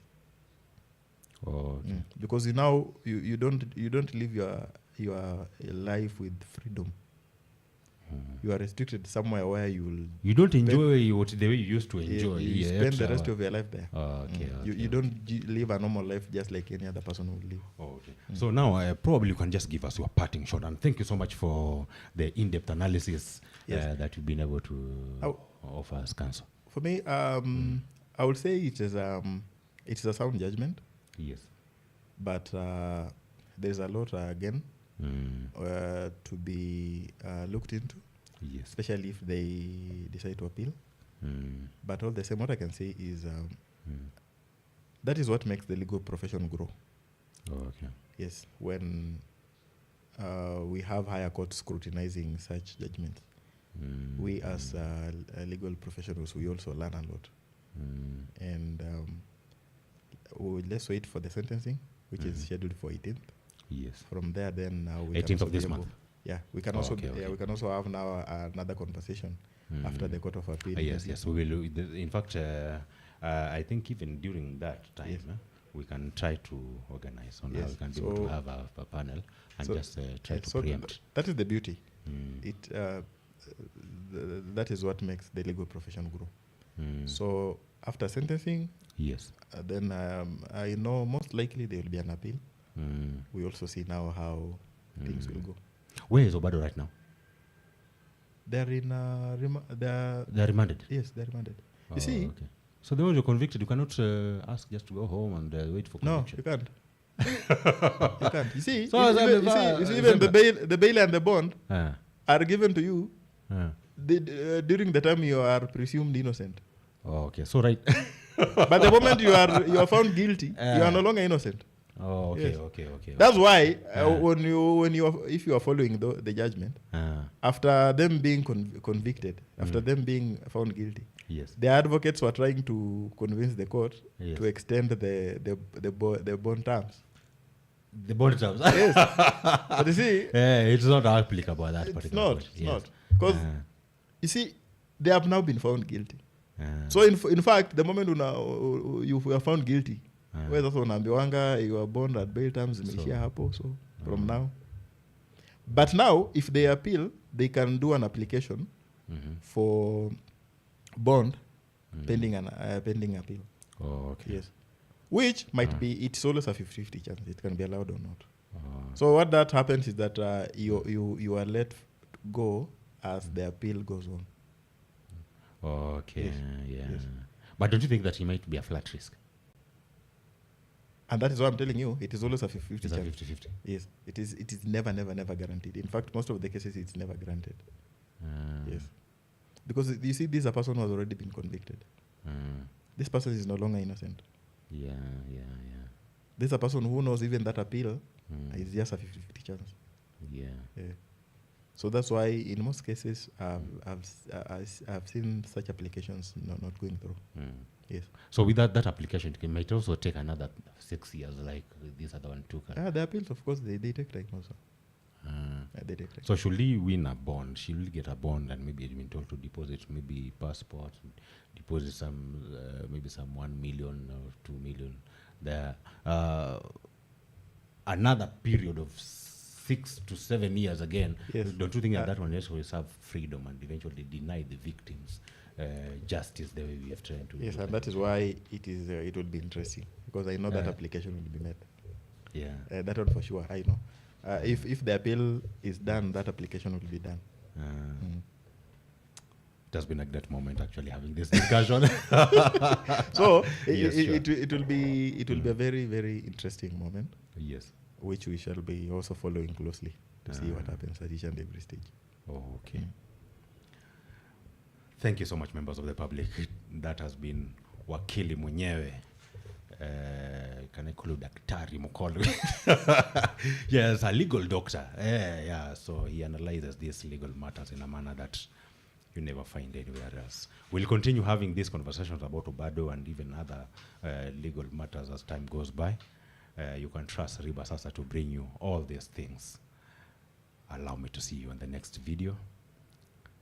Speaker 1: Oh, okay.
Speaker 2: Because you don't live your life with freedom. You are restricted somewhere where you
Speaker 1: don't enjoy the way you used to enjoy.
Speaker 2: You spend the rest of your life there.
Speaker 1: Okay.
Speaker 2: You don't live a normal life just like any other person would live.
Speaker 1: Okay. So now probably you can just give us your parting shot, and thank you so much for the in-depth analysis that you've been able to offer as counsel.
Speaker 2: For me, I would say it is a sound judgment.
Speaker 1: Yes.
Speaker 2: But there's a lot again to be looked into.
Speaker 1: Yes.
Speaker 2: Especially if they decide to appeal. But all the same, what I can say is that is what makes the legal profession grow.
Speaker 1: Okay.
Speaker 2: Yes, when we have higher courts scrutinizing such judgments, we as legal professionals, we also learn a lot. And let's wait for the sentencing, which is scheduled for 18th.
Speaker 1: Yes.
Speaker 2: From there, then we
Speaker 1: 18th of this month.
Speaker 2: Yeah, we can we can also have now another conversation after the Court of Appeal.
Speaker 1: Yes, we will. In fact, I think even during that time, we can try to organize on how we can be able to have a panel and just try to preempt.
Speaker 2: That is the beauty. That is what makes the legal profession grow. So after sentencing, then I know most likely there will be an appeal. We also see now how things will go.
Speaker 1: Where is Obado right now?
Speaker 2: They're in
Speaker 1: they're remanded.
Speaker 2: Yes, they're remanded. You see,
Speaker 1: okay. So then when you're convicted, you cannot ask just to go home and wait for conviction.
Speaker 2: No, you can't. You can't. You see, so even the bail and the bond are given to you during the time you are presumed innocent.
Speaker 1: Okay, so right.
Speaker 2: But the moment you are found guilty, you are no longer innocent.
Speaker 1: Oh, okay,
Speaker 2: yes.
Speaker 1: Okay.
Speaker 2: That's why if you are following the judgment, after them being convicted, after them being found guilty, the advocates were trying to convince the court to extend the bond terms.
Speaker 1: The bond terms.
Speaker 2: Yes. But you see,
Speaker 1: it's not applicable that particular.
Speaker 2: It's not. Because you see, they have now been found guilty. So in fact, the moment you are found guilty, where sasa unaambiwanga your bond at bail terms imeishia hapo, so from now. But now, if they appeal, they can do an application for bond pending appeal.
Speaker 1: Oh, okay.
Speaker 2: Yes. Which might be, it's always a 50-50 chance. It can be allowed or not. So what that happens is that you are let go as the appeal goes on.
Speaker 1: Okay, yes. But don't you think that he might be a flat risk?
Speaker 2: And that is why I'm telling you, it is always a 50-50
Speaker 1: chance. 50-50.
Speaker 2: Yes, it is never guaranteed. In fact, most of the cases, it's never granted. Yes. Because you see, this is a person who has already been convicted. This person is no longer innocent.
Speaker 1: Yeah.
Speaker 2: This is a person who knows even that appeal is just a 50-50 chance.
Speaker 1: Yeah.
Speaker 2: So that's why in most cases I've seen such applications not going through. Yes.
Speaker 1: So with that application, it might also take another 6 years, like this other one took.
Speaker 2: The appeals, of course, they take time also. They take time.
Speaker 1: So should he win a bond? She will get a bond, and maybe he's been told to deposit maybe passport, deposit some maybe some 1 million or 2 million. There, another period of 6 to 7 years again.
Speaker 2: Yes.
Speaker 1: Don't you think that one will have freedom and eventually deny the victims justice the way we have tried to?
Speaker 2: Yes, and that is why it will be interesting, because I know that application will be made.
Speaker 1: Yeah.
Speaker 2: That one for sure, I know. If the appeal is done, that application will be done.
Speaker 1: It has been a great moment actually having this discussion.
Speaker 2: So it will be a very, very interesting moment.
Speaker 1: Yes.
Speaker 2: Which we shall be also following closely to see what happens at each and every stage.
Speaker 1: Oh, okay. Thank you so much, members of the public. That has been Wakili Mwenyewe. Can I call you Daktari Mukolwe? Yes, a legal doctor. So he analyzes these legal matters in a manner that you never find anywhere else. We'll continue having these conversations about Obado and even other legal matters as time goes by. You can trust RIBA SASA to bring you all these things. Allow me to see you in the next video.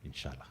Speaker 1: Inshallah.